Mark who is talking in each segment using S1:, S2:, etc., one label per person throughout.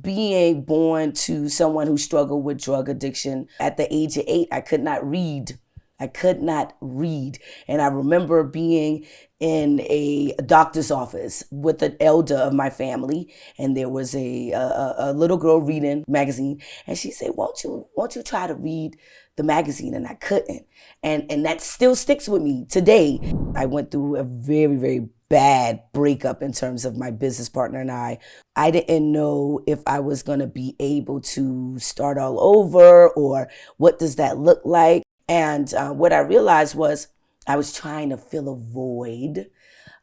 S1: being born to someone who struggled with drug addiction, at the age of 8, I could not read. And I remember being in a doctor's office with an elder of my family, and there was a little girl reading magazine, and she said, won't you try to read the magazine? And I couldn't. And that still sticks with me today. I went through a very, very bad breakup in terms of my business partner and I. I didn't know if I was going to be able to start all over, or what does that look like. And what I realized was I was trying to fill a void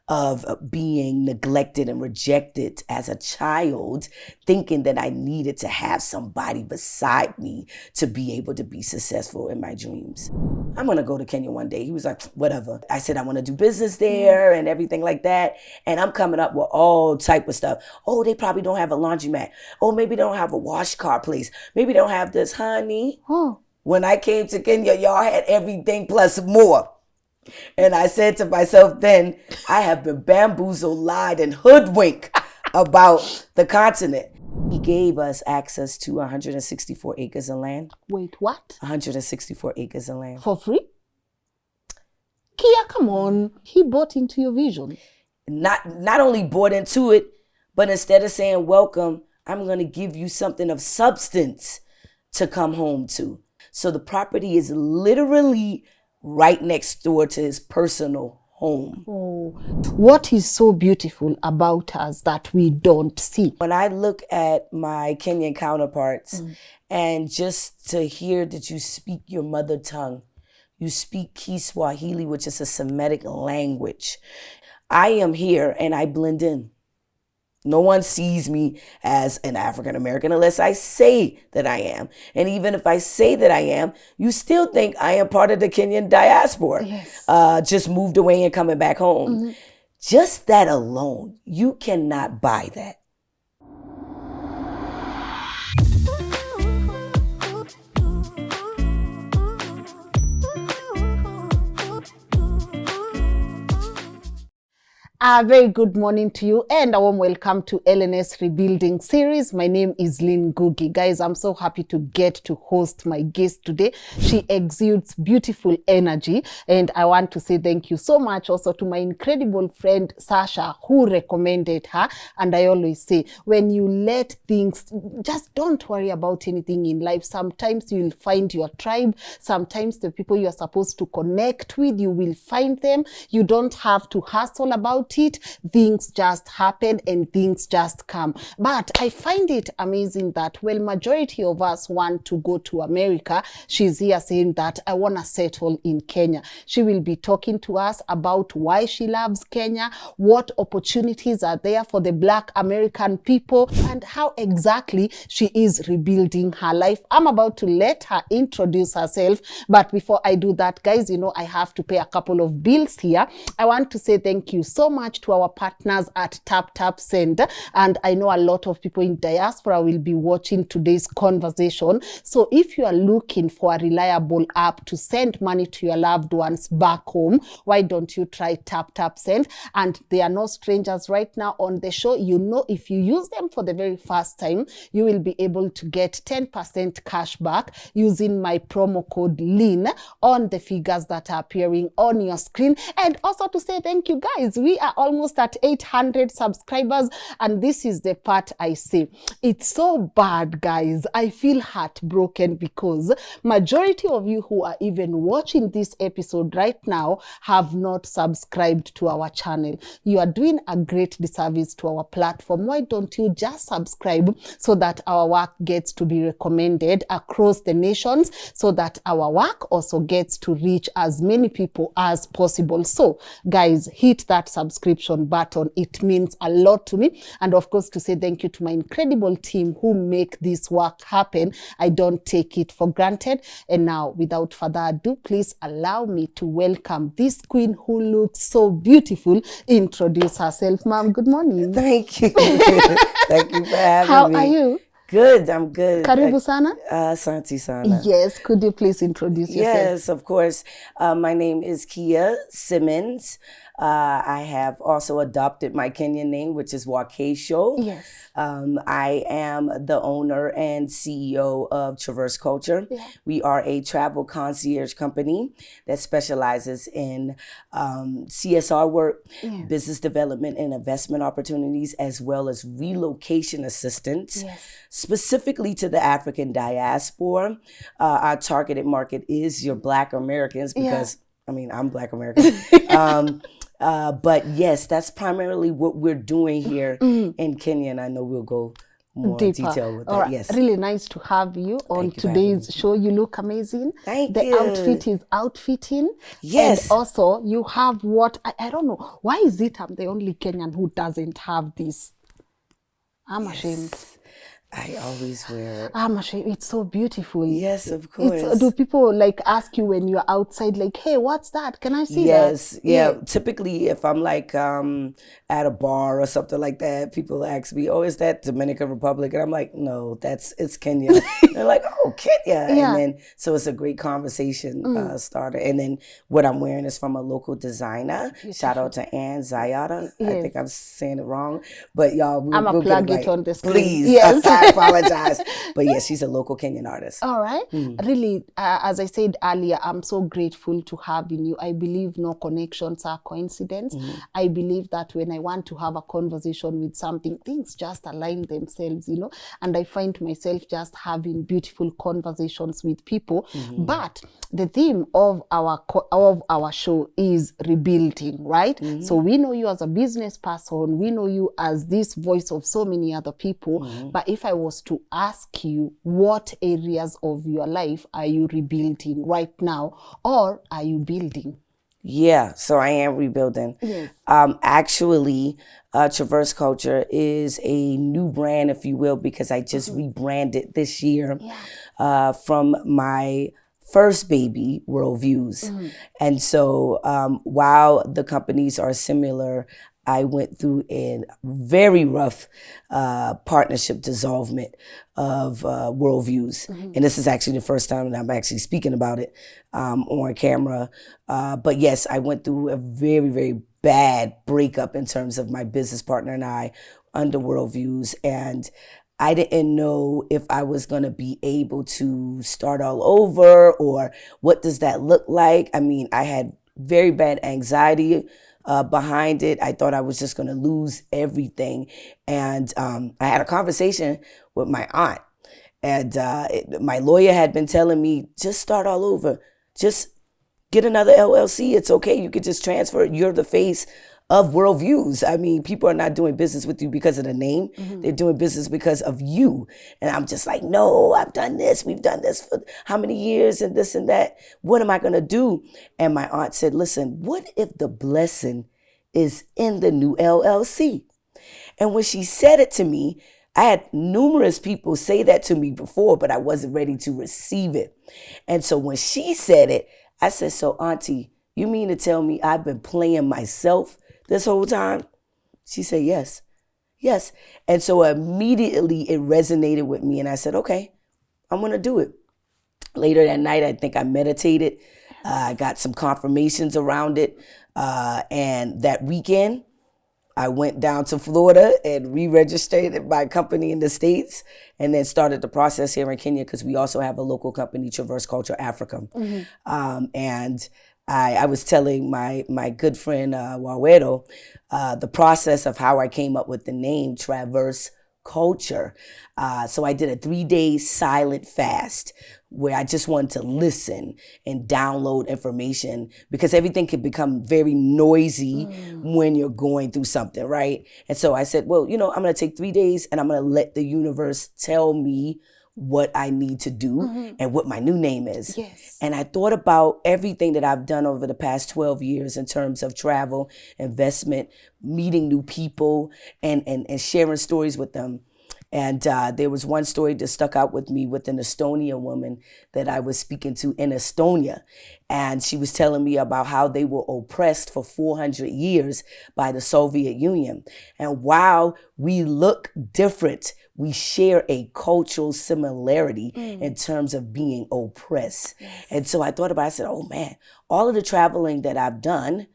S1: of being neglected and rejected as a child, thinking that I needed to have somebody beside me to be able to be successful in my dreams. I'm going to go to Kenya one day. He was like, whatever. I said, I want to do business there and everything like that. And I'm coming up with all type of stuff. Oh, they probably don't have a laundromat. Oh, maybe they don't have a wash car place. Maybe they don't have this, honey.
S2: Oh.
S1: When I came to Kenya, y'all had everything plus more. And I said to myself then, I have been bamboozled, lied, and hoodwinked about the continent. He gave us access to 164 acres of land.
S2: Wait, what?
S1: 164 acres of land.
S2: For free? Kea, come on. He bought into your vision.
S1: Not only bought into it, but instead of saying welcome, I'm going to give you something of substance to come home to. So the property is literally right next door to his personal home.
S2: Oh, what is so beautiful about us that we don't see?
S1: When I look at my Kenyan counterparts, and just to hear that you speak your mother tongue, you speak Kiswahili, which is a Semitic language. I am here and I blend in. No one sees me as an African American unless I say that I am. And even if I say that I am, you still think I am part of the Kenyan diaspora.
S2: Yes.
S1: Just moved away and coming back home. Just that alone, you cannot buy that.
S2: A very good morning to you and a warm welcome to LNS Rebuilding Series. My name is Lynn Ngugi. Guys, I'm so happy to get to host my guest today. She exudes beautiful energy, and I want to say thank you so much also to my incredible friend Sasha, who recommended her. And I always say, when you let things, just don't worry about anything in life. Sometimes you'll find your tribe. Sometimes the people you're supposed to connect with, you will find them. You don't have to hustle about it. Things just happen and things just come. But I find it amazing that, well, majority of us want to go to America. She's here saying that I want to settle in Kenya. She will be talking to us about why she loves Kenya, what opportunities are there for the Black American people, and how exactly she is rebuilding her life. I'm about to let her introduce herself. But before I do that, guys, you know, I have to pay a couple of bills here. I want to say thank you so much to our partners at Send, and I know a lot of people in diaspora will be watching today's conversation. So if you are looking for a reliable app to send money to your loved ones back home, why don't you try Send? And they are no strangers right now on the show. You know, if you use them for the very first time, you will be able to get 10% cash back using my promo code LYNN on the figures that are appearing on your screen. And also to say thank you, guys. We are almost at 800 subscribers, and this is the part I say. It's so bad, guys. I feel heartbroken because majority of you who are even watching this episode right now have not subscribed to our channel. You are doing a great disservice to our platform. Why don't you just subscribe so that our work gets to be recommended across the nations, so that our work also gets to reach as many people as possible. So guys, hit that subscription button. It means a lot to me. And of course, to say thank you to my incredible team who make this work happen. I don't take it for granted. And now, without further ado, please allow me to welcome this queen who looks so beautiful. Introduce herself, ma'am. Good morning.
S1: Thank you. Thank you for having me.
S2: How are you?
S1: Good, I'm good.
S2: Karibu sana.
S1: Asante sana.
S2: Yes, could you please introduce yourself?
S1: Yes, of course. My name is Kea Simmons. I have also adopted my Kenyan name, which is Wakesho.
S2: Yes.
S1: I am the owner and CEO of Traverse Culture.
S2: Yeah.
S1: We are a travel concierge company that specializes in CSR work, business development and investment opportunities, as well as relocation assistance, specifically to the African diaspora. Our targeted market is your Black Americans because, I mean, I'm Black American. But yes, that's primarily what we're doing here in Kenya, and I know we'll go more
S2: deeper.
S1: detail with
S2: All
S1: that.
S2: right.
S1: Yes.
S2: Really nice to have you on today's show. You look amazing.
S1: Thank
S2: you.
S1: The
S2: outfit is outfitting.
S1: Yes.
S2: And also you have what, I don't know, why is it I'm the only Kenyan who doesn't have this? I'm ashamed.
S1: I always wear it.
S2: I'm ashamed. It's so beautiful.
S1: Yes, of course.
S2: Do people like ask you when you're outside, like, hey, what's that? Can I see that?
S1: Yes, yeah. Typically, if I'm like at a bar or something like that, people ask me, "Oh, is that Dominican Republic?" And I'm like, "No, it's Kenya." They're like, "Oh, Kenya," and then so it's a great conversation starter. And then what I'm wearing is from a local designer. Shout out to Ann Zayada. I think I'm saying it wrong, but y'all, we'll
S2: plug
S1: get
S2: it on the screen.
S1: Please, yes. I apologize, but yeah, she's a local Kenyan artist.
S2: All right, really, as I said earlier, I'm so grateful to having you. I believe no connections are coincidence. I believe that when I want to have a conversation with something, things just align themselves, you know, and I find myself just having beautiful conversations with people. But the theme of our show is rebuilding, right? So we know you as a business person, we know you as this voice of so many other people. But if I was to ask you, what areas of your life are you rebuilding right now, or are you building?
S1: Yeah, so I am rebuilding.
S2: Yes.
S1: Actually, Traverse Culture is a new brand, if you will, because I just rebranded this year from my first baby, Worldviews. And so while the companies are similar, I went through a very rough partnership dissolvement of Worldviews. And this is actually the first time that I'm actually speaking about it on camera. But yes, I went through a very, very bad breakup in terms of my business partner and I under Worldviews. And I didn't know if I was going to be able to start all over or what does that look like. I mean, I had very bad anxiety behind it. I thought I was just going to lose everything. And I had a conversation with my aunt. And my lawyer had been telling me, just start all over. Just get another LLC. It's okay. You could just transfer it. You're the face of Worldviews. I mean, people are not doing business with you because of the name. They're doing business because of you. And I'm just like, no, I've done this. We've done this for how many years and this and that. What am I going to do? And my aunt said, listen, what if the blessing is in the new LLC? And when she said it to me, I had numerous people say that to me before, but I wasn't ready to receive it. And so when she said it, I said, so auntie, you mean to tell me I've been playing myself this whole time? She said, yes. Yes. And so immediately it resonated with me. And I said, okay, I'm going to do it. Later that night, I think I meditated. I got some confirmations around it. And that weekend, I went down to Florida and re-registered my company in the States and then started the process here in Kenya because we also have a local company, Traverse Culture Africa. And I was telling my good friend Wawero the process of how I came up with the name Traverse Culture. So I did a 3-day silent fast where I just wanted to listen and download information because everything can become very noisy when you're going through something, right? And so I said, well, you know, I'm going to take 3 days and I'm going to let the universe tell me what I need to do and what my new name is.
S2: Yes.
S1: And I thought about everything that I've done over the past 12 years in terms of travel, investment, meeting new people, and sharing stories with them. And there was one story that stuck out with me with an Estonian woman that I was speaking to in Estonia. And she was telling me about how they were oppressed for 400 years by the Soviet Union. And while we look different, we share a cultural similarity in terms of being oppressed. Yes. And so I thought about it, I said, oh man, all of the traveling that I've done,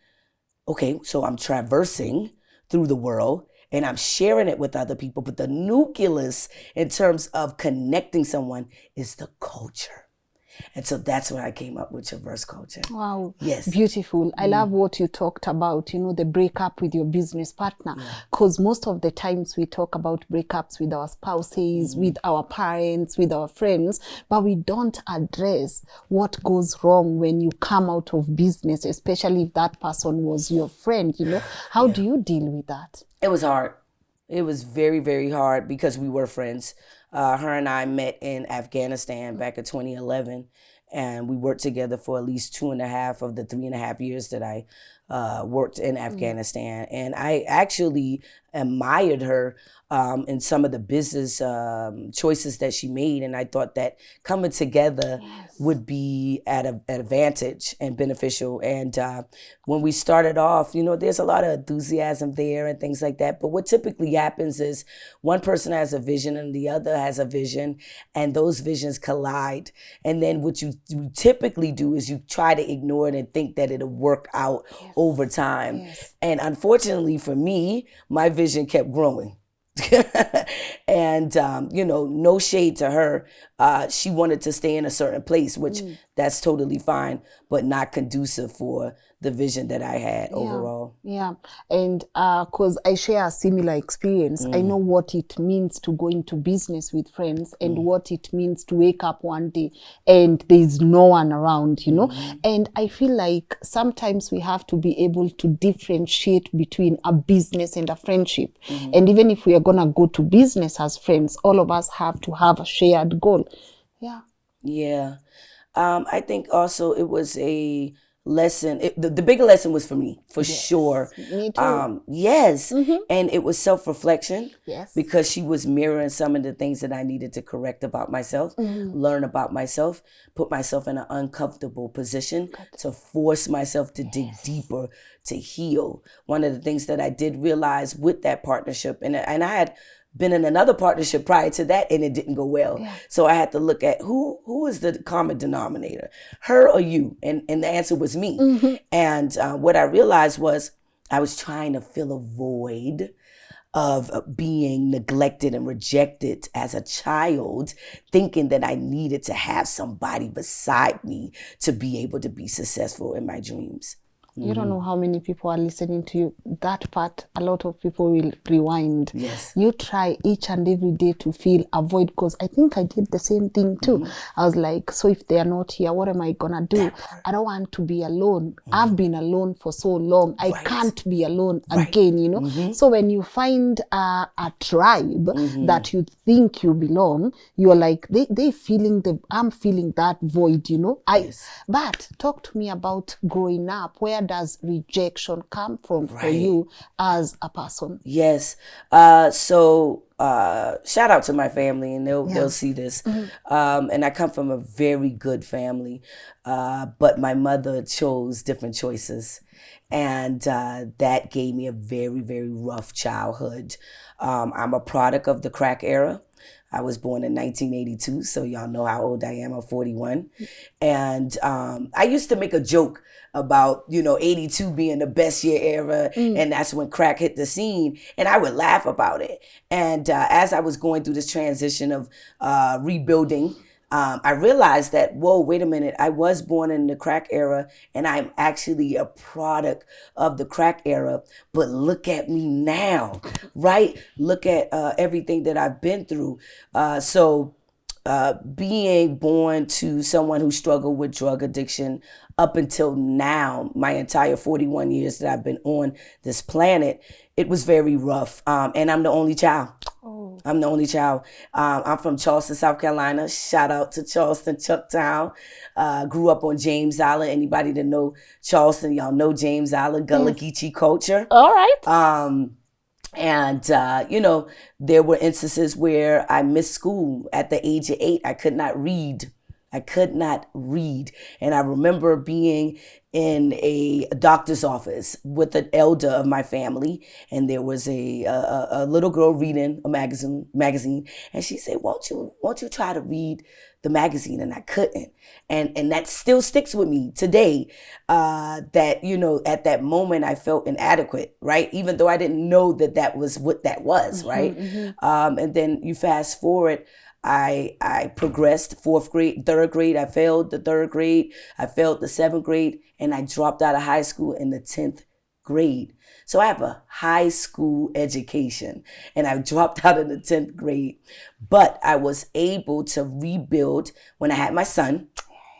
S1: okay, so I'm traversing through the world and I'm sharing it with other people. But the nucleus in terms of connecting someone is the culture. And so that's when I came up with Traverse Culture.
S2: Wow,
S1: Yes.
S2: beautiful. I love what you talked about, you know, the breakup with your business partner. Because most of the times we talk about breakups with our spouses, with our parents, with our friends, but we don't address what goes wrong when you come out of business, especially if that person was your friend, you know. How do you deal with that?
S1: It was hard. It was very, very hard because we were friends. Her and I met in Afghanistan back in 2011, and we worked together for at least 2.5 of the 3.5 years that I worked in Afghanistan. And I actually admired her in some of the business choices that she made, and I thought that coming together would be at an advantage and beneficial. And when we started off, you know, there's a lot of enthusiasm there and things like that. But what typically happens is one person has a vision and the other has a vision, and those visions collide. And then what you typically do is you try to ignore it and think that it'll work out over time. And unfortunately for me, my vision kept growing. And you know, no shade to her. She wanted to stay in a certain place, which that's totally fine, but not conducive for the vision that I had overall.
S2: Yeah, and because I share a similar experience, I know what it means to go into business with friends and what it means to wake up one day and there's no one around, you know. And I feel like sometimes we have to be able to differentiate between a business and a friendship. And even if we are gonna go to business as friends, all of us have to have a shared goal.
S1: Yeah. I think also it was a lesson. The bigger lesson was for me, for sure.
S2: Me too.
S1: Yes. And it was self-reflection.
S2: Yes.
S1: Because she was mirroring some of the things that I needed to correct about myself, learn about myself, put myself in an uncomfortable position to force myself to dig deeper, to heal. One of the things that I did realize with that partnership, and I had been in another partnership prior to that and it didn't go well. So I had to look at who is the common denominator, her or you? And the answer was me. And what I realized was I was trying to fill a void of being neglected and rejected as a child, thinking that I needed to have somebody beside me to be able to be successful in my dreams.
S2: You don't know how many people are listening to you. That part, a lot of people will rewind.
S1: Yes.
S2: You try each and every day to fill a void, because I think I did the same thing too. I was like, so if they are not here, what am I gonna do? I don't want to be alone. I've been alone for so long. I can't be alone again, you know. So when you find a tribe that you think you belong, you're like, they feeling I'm feeling that void, you know. But talk to me about growing up. Where does rejection come from for you as a person?
S1: Yes. So shout out to my family, and they'll see this. And I come from a very good family, but my mother chose different choices, and that gave me a very, very rough childhood. I'm a product of the crack era. I was born in 1982, so y'all know how old I am. I'm 41. And I used to make a joke about, 82 being the best year ever, and that's when crack hit the scene, and I would laugh about it. And as I was going through this transition of rebuilding, I realized that, whoa, wait a minute, I was born in the crack era, and I'm actually a product of the crack era, but look at me now, right? Look at everything that I've been through. So being born to someone who struggled with drug addiction up until now, my entire 41 years that I've been on this planet, it was very rough. And I'm the only child. I'm the only child. I'm from Charleston, South Carolina. Shout out to Charleston, Chucktown. Grew up on James Island. Anybody that know Charleston, y'all know James Island, Gullah Geechee culture.
S2: All right.
S1: And, there were instances where I missed school at the age of 8. I could not read I could not read. And I remember being in a doctor's office with an elder of my family, and there was a little girl reading a magazine, and she said, won't you try to read the magazine? And I couldn't. And that still sticks with me today, that, you know, at that moment I felt inadequate, right? Even though I didn't know that that was what that was, right? And then you fast forward, I progressed, 4th grade, 3rd grade. I failed the 3rd grade. I failed the 7th grade, and I dropped out of high school in the 10th grade. So I have a high school education, and I dropped out in the 10th grade. But I was able to rebuild when I had my son.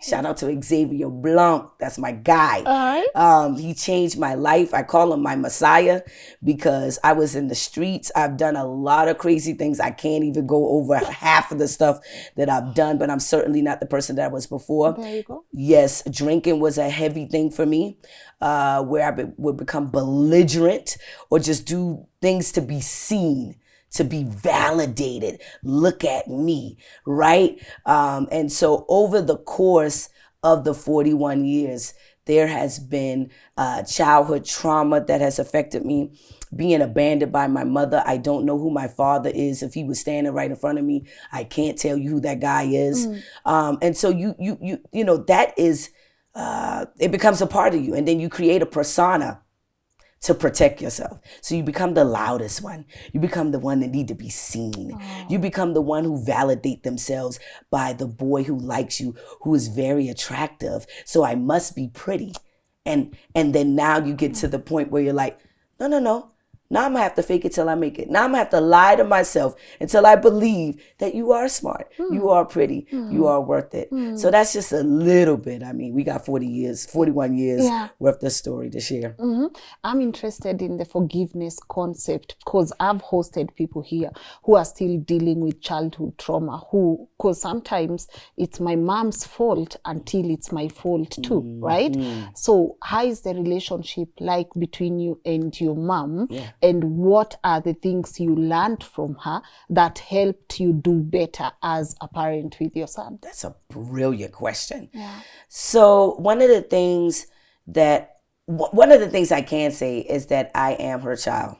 S1: Shout out to Xavier Blanc. That's my guy.
S2: All right.
S1: He changed my life. I call him my Messiah because I was in the streets. I've done a lot of crazy things. I can't even go over half of the stuff that I've done, but I'm certainly not the person that I was before.
S2: There you go.
S1: Yes, drinking was a heavy thing for me, where I would become belligerent or just do things to be seen, to be validated. Look at me, right? And so over the course of the 41 years, there has been childhood trauma that has affected me. Being abandoned by my mother. I don't know who my father is. If he was standing right in front of me, I can't tell you who that guy is. And so you know, that is, it becomes a part of you. And then you create a persona to protect yourself. So you become the loudest one. You become the one that need to be seen. You become the one who validate themselves by the boy who likes you, who is very attractive. So I must be pretty. And then now you get to the point where you're like, no. Now I'm gonna have to fake it till I make it. Now I'm gonna have to lie to myself until I believe that you are smart, you are pretty, you are worth it. So that's just a little bit. I mean, we got 41 years worth of story to share.
S2: I'm interested in the forgiveness concept because I've hosted people here who are still dealing with childhood trauma, because sometimes it's my mom's fault until it's my fault too, right? So how is the relationship like between you and your mom? And what are the things you learned from her that helped you do better as a parent with your son?
S1: That's a brilliant question. So one of the things I can say is that I am her child.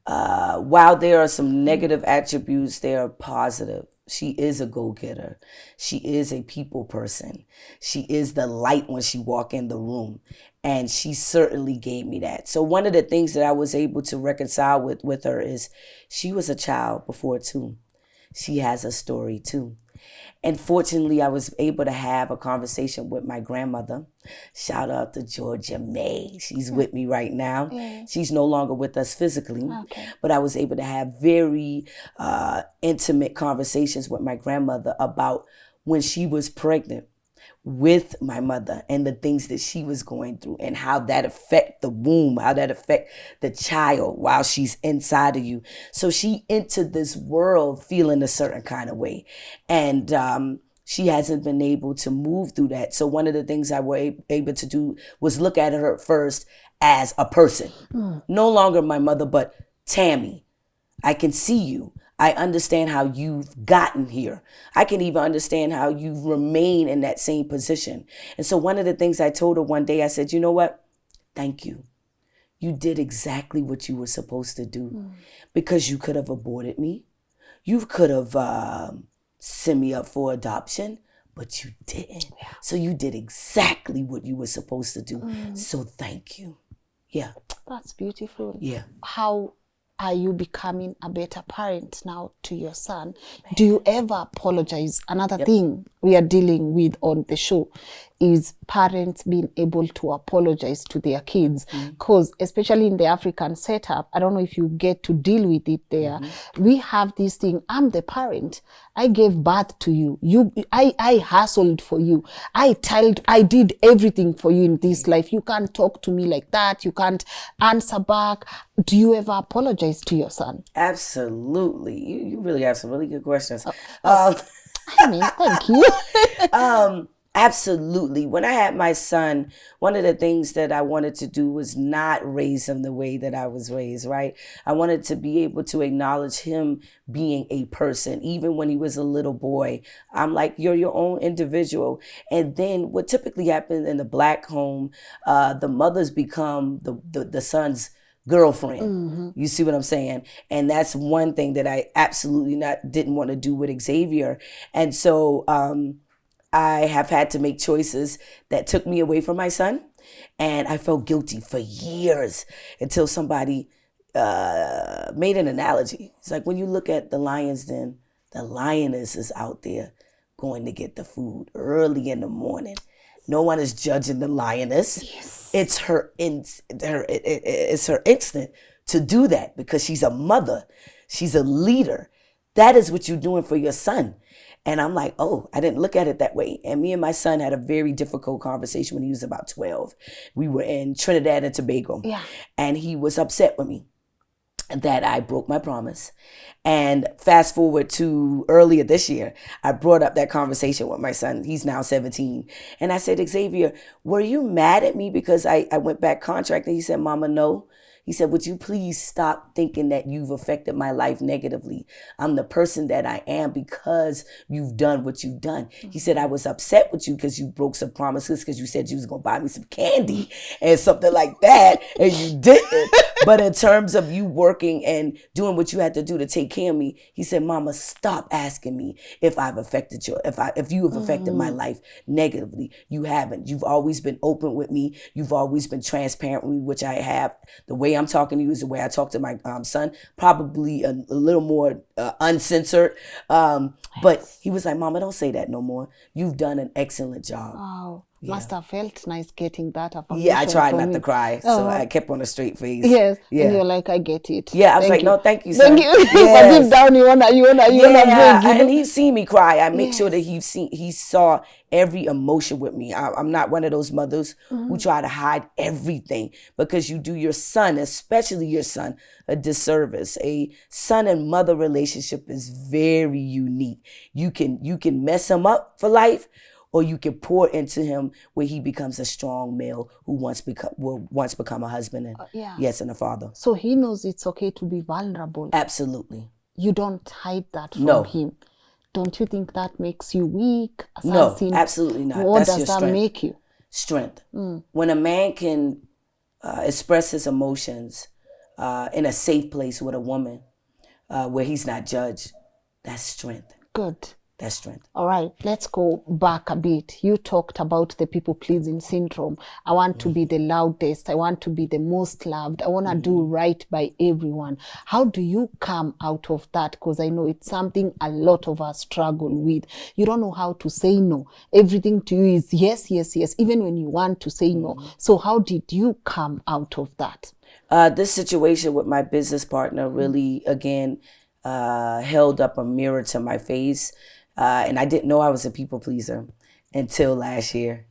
S1: While there are some negative attributes, there are positive. She is a go-getter. She is a people person. She is the light when she walk in the room. And she certainly gave me that. So one of the things that I was able to reconcile with her is she was a child before too. She has a story too. And fortunately, I was able to have a conversation with my grandmother. Shout out to Georgia May. She's with me right now. She's no longer with us physically, but I was able to have very intimate conversations with my grandmother about when she was pregnant with my mother and the things that she was going through and how that affect the womb, how that affect the child while she's inside of you. So she entered this world feeling a certain kind of way. And she hasn't been able to move through that. So one of the things I was able to do was look at her first as a person. No longer my mother, but Tammy, I can see you. I understand how you've gotten here. I can even understand how you remain in that same position. And so one of the things I told her one day, I said, you know what? Thank you. You did exactly what you were supposed to do because you could have aborted me. You could have sent me up for adoption, but you didn't. So you did exactly what you were supposed to do. So thank you. Yeah.
S2: That's beautiful.
S1: Yeah.
S2: How are you becoming a better parent now to your son? Do you ever apologize? Another thing we are dealing with on the show is parents being able to apologize to their kids, because especially in the African setup, I don't know if you get to deal with it there. We have this thing, I'm the parent. I gave birth to you. I hustled for you. I did everything for you in this life. You can't talk to me like that. You can't answer back. Do you ever apologize to your son?
S1: Absolutely. You really have some really good questions.
S2: I mean, thank you.
S1: Absolutely. When I had my son, one of the things that I wanted to do was not raise him the way that I was raised, right? I wanted to be able to acknowledge him being a person, even when he was a little boy. I'm like, you're your own individual. And then what typically happens in the black home, the mothers become the son's girlfriend. You see what I'm saying? And that's one thing that I absolutely not didn't want to do with Xavier. And so, I have had to make choices that took me away from my son. And I felt guilty for years until somebody made an analogy. It's like when you look at the lion's den, the lioness is out there going to get the food early in the morning. No one is judging the lioness.
S2: Yes.
S1: It's it's her instinct to do that because she's a mother. She's a leader. That is what you're doing for your son. And I'm like, oh, I didn't look at it that way. And me and my son had a very difficult conversation when he was about 12. We were in Trinidad and Tobago.
S2: Yeah.
S1: And he was upset with me that I broke my promise. And fast forward to earlier this year, I brought up that conversation with my son. He's now 17. And I said, Xavier, were you mad at me because I went back contracting? He said, Mama, no. He said, would you please stop thinking that you've affected my life negatively? I'm the person that I am because you've done what you've done. He said, I was upset with you because you broke some promises because you said you was going to buy me some candy and something like that, and you didn't. But in terms of you working and doing what you had to do to take care of me, he said, Mama, stop asking me if I've affected you, if you have affected my life negatively. You haven't. You've always been open with me. You've always been transparent with me, which I have. The way I'm talking to you is the way I talk to my son, probably a little more uncensored. But he was like, Mama, don't say that no more. You've done an excellent job.
S2: Wow.
S1: Yeah.
S2: Must have felt nice getting that affirmation.
S1: Yeah, I tried not
S2: from
S1: to
S2: you.
S1: cry, so I kept on a straight face.
S2: Yes.
S1: Yeah.
S2: And you're like, I get it.
S1: Yeah, I was
S2: Thank
S1: like,
S2: you.
S1: no, thank you, son.
S2: Thank you. But
S1: Yes.
S2: deep down, you wanna beg, you
S1: And
S2: know?
S1: he's seen me cry. I make sure that
S2: Yes.
S1: he saw every emotion with me. I'm not one of those mothers who try to hide everything, because you do your son, especially your son, a disservice. A son and mother relationship is very unique. You can mess him up for life, or you can pour into him where he becomes a strong male who will once become a husband and
S2: Yeah.
S1: yes, and a father.
S2: So he knows it's okay to be vulnerable.
S1: Absolutely.
S2: You don't hide that from
S1: No.
S2: him. Don't you think that makes you weak?
S1: No,
S2: Assassin?
S1: absolutely not.
S2: What
S1: That's
S2: does
S1: your
S2: that
S1: strength.
S2: make you?
S1: Strength. When a man can express his emotions in a safe place with a woman where he's not judged, that's strength.
S2: Good.
S1: That's strength.
S2: All right, let's go back a bit. You talked about the people-pleasing syndrome. I want to be the loudest. I want to be the most loved. I want to do right by everyone. How do you come out of that? Because I know it's something a lot of us struggle with. You don't know how to say no. Everything to you is yes, yes, yes, even when you want to say no. So how did you come out of that?
S1: This situation with my business partner really, again, held up a mirror to my face. And I didn't know I was a people pleaser until last year.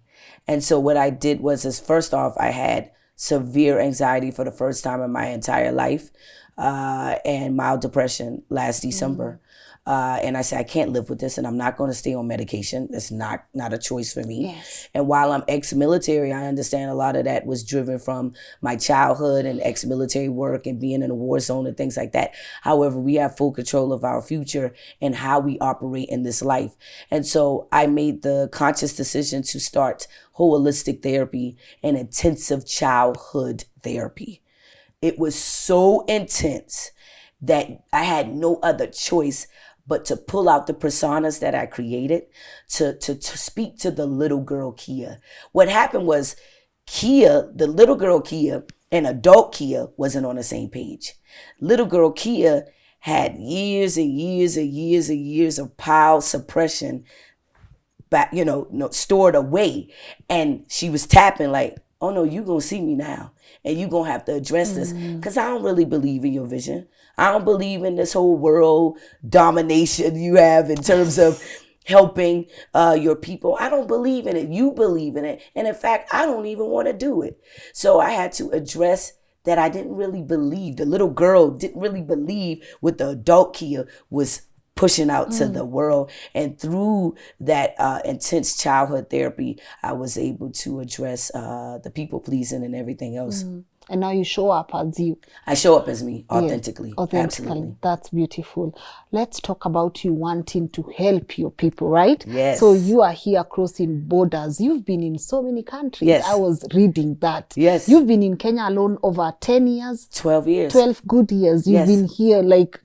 S1: And so what I did was first off, I had severe anxiety for the first time in my entire life, and mild depression last December. And I said, I can't live with this, and I'm not going to stay on medication. It's not a choice for me.
S2: Yes.
S1: And while I'm ex-military, I understand a lot of that was driven from my childhood and ex-military work and being in a war zone and things like that. However, we have full control of our future and how we operate in this life. And so I made the conscious decision to start holistic therapy and intensive childhood therapy. It was so intense that I had no other choice but to pull out the personas that I created to speak to the little girl Kea. What happened was Kea, the little girl Kea, and adult Kea wasn't on the same page. Little girl Kea had years and years and years and years of piled suppression back, stored away. And she was tapping like, oh no, you gonna see me now. And you gonna have to address this. Because I don't really believe in your vision. I don't believe in this whole world domination you have in terms of helping your people. I don't believe in it. You believe in it. And in fact, I don't even want to do it. So I had to address that I didn't really believe. The little girl didn't really believe what the adult Kea was pushing out to the world. And through that intense childhood therapy, I was able to address the people pleasing and everything else.
S2: And now you show up as you.
S1: I show up as me, authentically.
S2: Yes, authentically.
S1: Absolutely.
S2: That's beautiful. Let's talk about you wanting to help your people, right?
S1: Yes.
S2: So you are here crossing borders. You've been in so many countries.
S1: Yes.
S2: I was reading that.
S1: Yes.
S2: You've been in Kenya alone over 10 years.
S1: 12 years.
S2: 12 good years. You've
S1: Yes.
S2: been here like...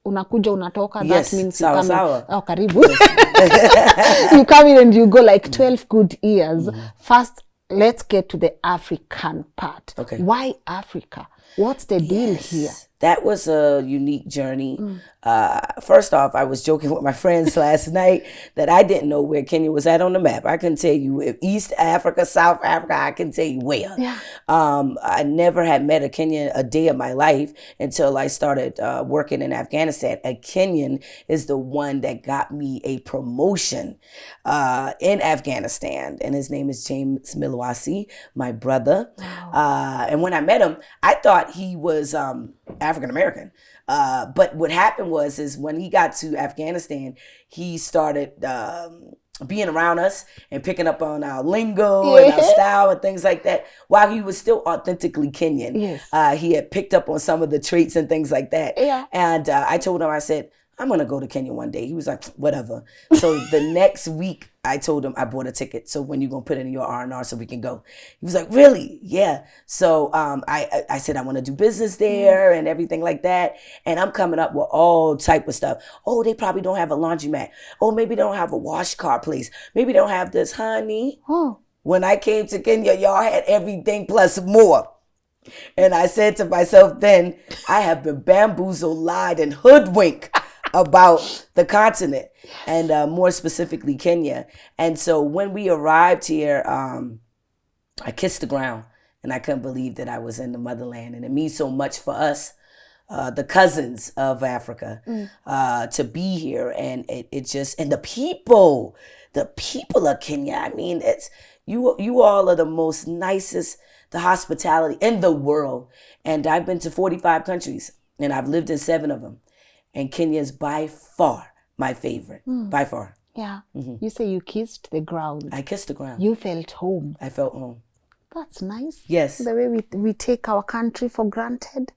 S2: unakuja unatoka.
S1: Yes.
S2: That means
S1: Sawa,
S2: you come
S1: sawa.
S2: in, karibu. You come in and you go like 12 good years. First, let's get to the African part.
S1: Okay.
S2: Why Africa? What's the deal here?
S1: That was a unique journey. First off, I was joking with my friends last night that I didn't know where Kenya was at on the map. I couldn't tell you if East Africa, South Africa, I can tell you where.
S2: Yeah.
S1: I never had met a Kenyan a day of my life until I started working in Afghanistan. A Kenyan is the one that got me a promotion in Afghanistan. And his name is James Milwasi, my brother. Wow. And when I met him, I thought he was African American. But what happened is when he got to Afghanistan, he started being around us and picking up on our lingo and our style and things like that. While he was still authentically Kenyan,
S2: yes.
S1: He had picked up on some of the traits and things like that.
S2: Yeah.
S1: And I told him, I said, I'm going to go to Kenya one day. He was like, whatever. So the next week, I told him I bought a ticket. So when you going to put it in your R&R so we can go? He was like, really? Yeah. So I said, I want to do business there and everything like that. And I'm coming up with all type of stuff. Oh, they probably don't have a laundromat. Oh, maybe they don't have a wash car place. Maybe they don't have this, honey. When I came to Kenya, y'all had everything plus more. And I said to myself then, I have been bamboozled, lied, and hoodwinked about the continent, and more specifically Kenya. And so when we arrived here, I kissed the ground and I couldn't believe that I was in the motherland. And it means so much for us, the cousins of Africa, to be here. And it just, and the people of Kenya, I mean, it's, you all are the most nicest, the hospitality in the world. And I've been to 45 countries and I've lived in 7 of them. And Kenya is by far my favorite, by far.
S2: Yeah. You say you kissed the ground.
S1: I kissed the ground.
S2: You felt home.
S1: I felt home.
S2: That's nice.
S1: Yes.
S2: The way we take our country for granted.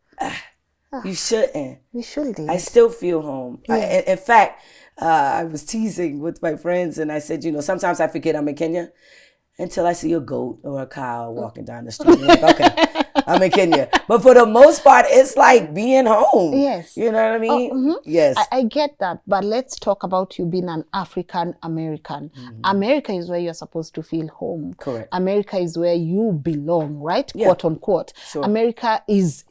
S1: You shouldn't.
S2: We shouldn't.
S1: I still feel home.
S2: Yeah.
S1: In fact, I was teasing with my friends and I said, sometimes I forget I'm in Kenya until I see a goat or a cow walking down the street. I'm like, okay, I'm in Kenya. But for the most part, it's like being home.
S2: Yes.
S1: You know what I mean? Yes.
S2: I get that. But let's talk about you being an African American. America is where you're supposed to feel home.
S1: Correct.
S2: America is where you belong, right?
S1: Yeah.
S2: Quote unquote.
S1: Sure.
S2: America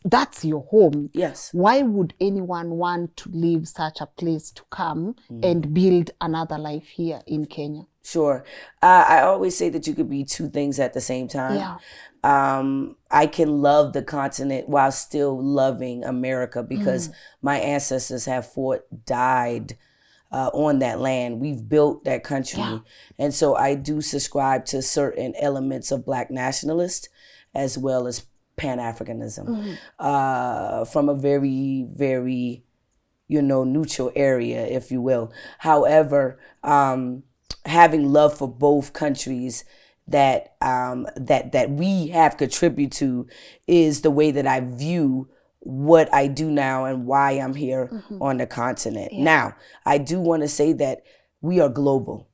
S2: that's your home.
S1: Yes.
S2: Why would anyone want to leave such a place to come and build another life here in Kenya?
S1: Sure. I always say that you could be 2 things at the same time.
S2: Yeah.
S1: I can love the continent while still loving America because my ancestors have died on that land. We've built that country.
S2: Yeah.
S1: And so I do subscribe to certain elements of Black nationalists as well as Pan-Africanism from a very, very, neutral area, if you will. However, having love for both countries that we have contributed to is the way that I view what I do now and why I'm here on the continent. Yeah. Now, I do want to say that we are global.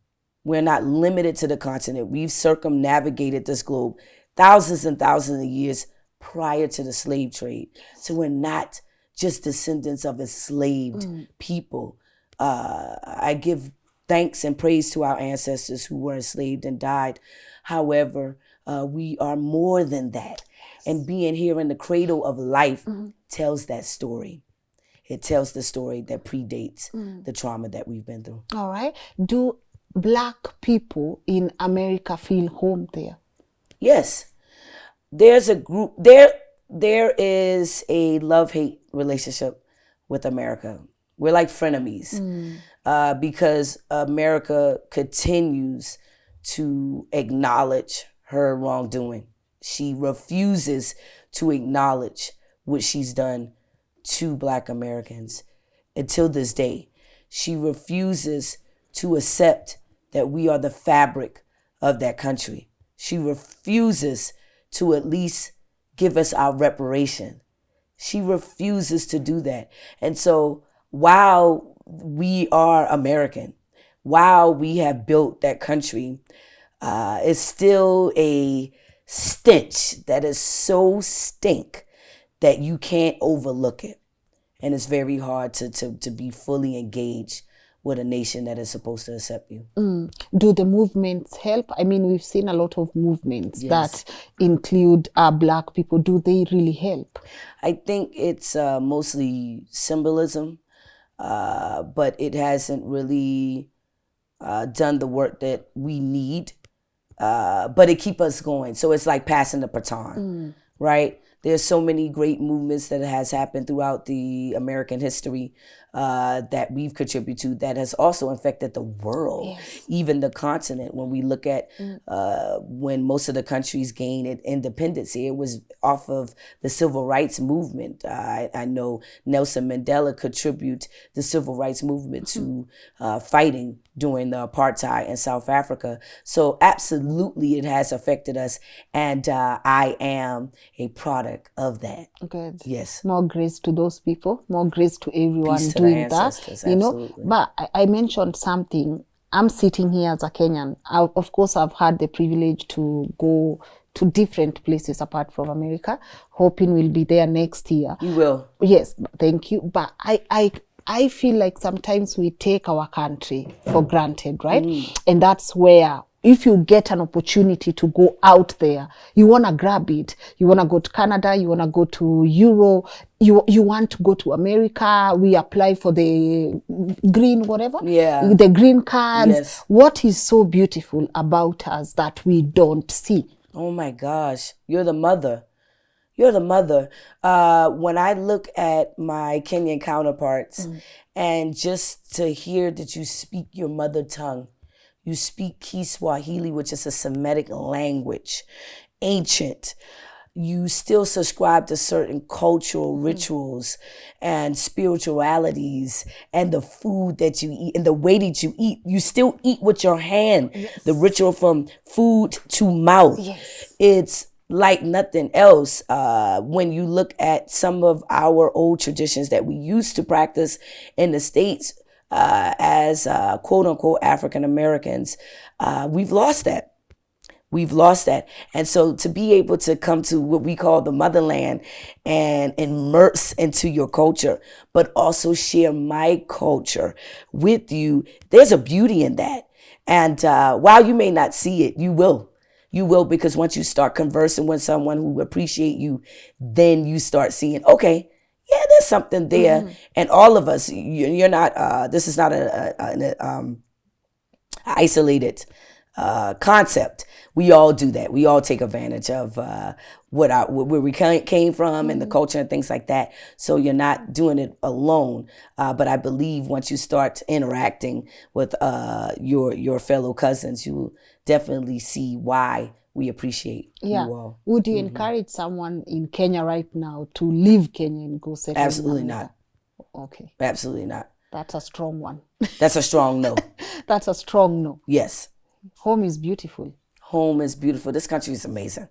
S1: We're not limited to the continent. We've circumnavigated this globe thousands and thousands of years prior to the slave trade. So we're not just descendants of enslaved people. I give thanks and praise to our ancestors who were enslaved and died. However, we are more than that. And being here in the cradle of life tells that story. It tells the story that predates the trauma that we've been through.
S2: All right. Do Black people in America feel home there?
S1: Yes. There's a group, there is a love-hate relationship with America. We're like frenemies because America continues to acknowledge her wrongdoing. She refuses to acknowledge what she's done to Black Americans until this day. she refuses to accept that we are the fabric of that country. She refuses to at least give us our reparation. She refuses to do that. And so while we are American, while we have built that country, it's still a stench that is so stink that you can't overlook it. And it's very hard to be fully engaged with a nation that is supposed to accept you.
S2: Do the movements help? I mean, we've seen a lot of movements
S1: Yes.
S2: that include Black people. Do they really help?
S1: I think it's mostly symbolism, but it hasn't really done the work that we need. But it keeps us going. So it's like passing the baton, right? There's so many great movements that has happened throughout the American history that we've contributed to that has also affected the world,
S2: Yes.
S1: even the continent. When we look at when most of the countries gained independence, it was off of the civil rights movement. I know Nelson Mandela contributed the civil rights movement to fighting during the apartheid in South Africa. So absolutely it has affected us. And I am a product of that.
S2: Good.
S1: Yes.
S2: More grace to those people. More grace to everyone
S1: Peace to
S2: doing
S1: the ancestors,
S2: that. You know,
S1: absolutely.
S2: but I mentioned something. I'm sitting here as a Kenyan. Of course, I've had the privilege to go to different places apart from America. Hoping we'll be there next year.
S1: You will.
S2: Yes, thank you. But I feel like sometimes we take our country for granted, right? And that's where, if you get an opportunity to go out there, you want to grab it. You want to go to Canada, you want to go to Europe, you want to go to America. We apply for the green, whatever.
S1: Yeah.
S2: The green cards.
S1: Yes.
S2: What is so beautiful about us that we don't see?
S1: Oh my gosh. You're the mother. You're the mother. When I look at my Kenyan counterparts and just to hear that you speak your mother tongue, you speak Kiswahili, which is a Semitic language, ancient. You still subscribe to certain cultural rituals and spiritualities and the food that you eat and the way that you eat. You still eat with your hand.
S2: Yes.
S1: The ritual from food to mouth.
S2: Yes.
S1: It's like nothing else. When you look at some of our old traditions that we used to practice in the States, as quote unquote African Americans, we've lost that. We've lost that. And so to be able to come to what we call the motherland and immerse into your culture, but also share my culture with you, there's a beauty in that. And while you may not see it, you will. You will, because once you start conversing with someone who appreciate you, then you start seeing, okay, yeah, there's something there. And all of us, you're not, this is not an isolated concept. We all do that. We all take advantage of where we came from and the culture and things like that. So you're not doing it alone. But I believe once you start interacting with your fellow cousins, you will definitely see why we appreciate you all.
S2: Would you encourage someone in Kenya right now to leave Kenya and go settle?
S1: Absolutely
S2: in
S1: not.
S2: Okay.
S1: Absolutely not.
S2: That's a strong one.
S1: That's a strong no.
S2: That's a strong no.
S1: Yes.
S2: Home is beautiful.
S1: Home is beautiful. This country is amazing.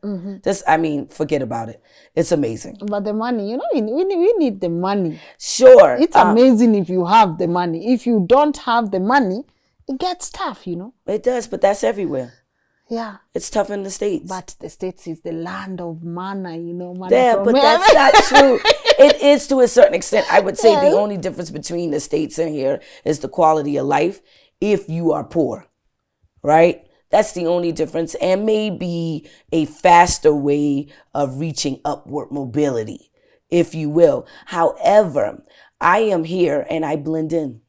S1: I mean, forget about it. It's amazing.
S2: But the money, you know, we need the money.
S1: Sure.
S2: It's amazing if you have the money. If you don't have the money, it gets tough, you know.
S1: It does, but that's everywhere.
S2: Yeah.
S1: It's tough in the States.
S2: But the States is the land of manna, you know. Manna
S1: Yeah,
S2: from
S1: but
S2: heaven.
S1: that's not true. It is to a certain extent. I would say
S2: Yes.
S1: the only difference between the States and here is the quality of life if you are poor, right? That's the only difference, and maybe a faster way of reaching upward mobility, if you will. However, I am here and I blend in.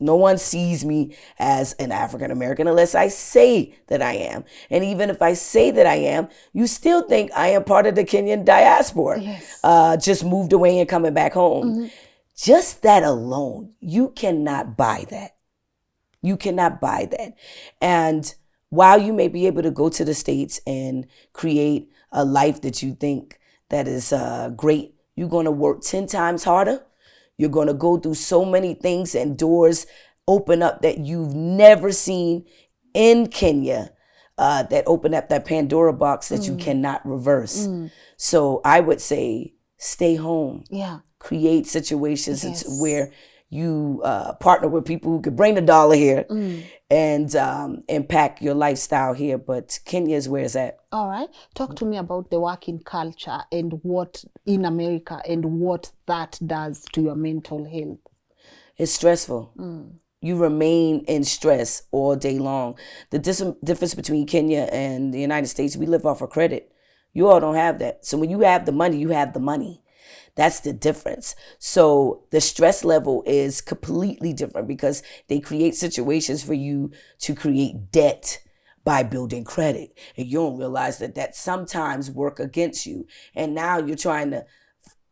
S1: No one sees me as an African American unless I say that I am. And even if I say that I am, you still think I am part of the Kenyan diaspora.
S2: Yes.
S1: Just moved away and coming back home. Just that alone, you cannot buy that. You cannot buy that. And while you may be able to go to the States and create a life that you think that is great, you're going to work 10 times harder. You're going to go through so many things and doors open up that you've never seen in Kenya, that open up that Pandora box that you cannot reverse. So I would say stay home.
S2: Yeah.
S1: Create situations where you partner with people who could bring the dollar here and impact your lifestyle here. But Kenya is where it's at.
S2: All right. Talk to me about the working culture and what in America and what that does to your mental health.
S1: It's stressful. You remain in stress all day long. The difference between Kenya and the United States, we live off of credit. You all don't have that. So when you have the money, you have the money. That's the difference. So the stress level is completely different because they create situations for you to create debt by building credit. And you don't realize that sometimes work against you. And now you're trying to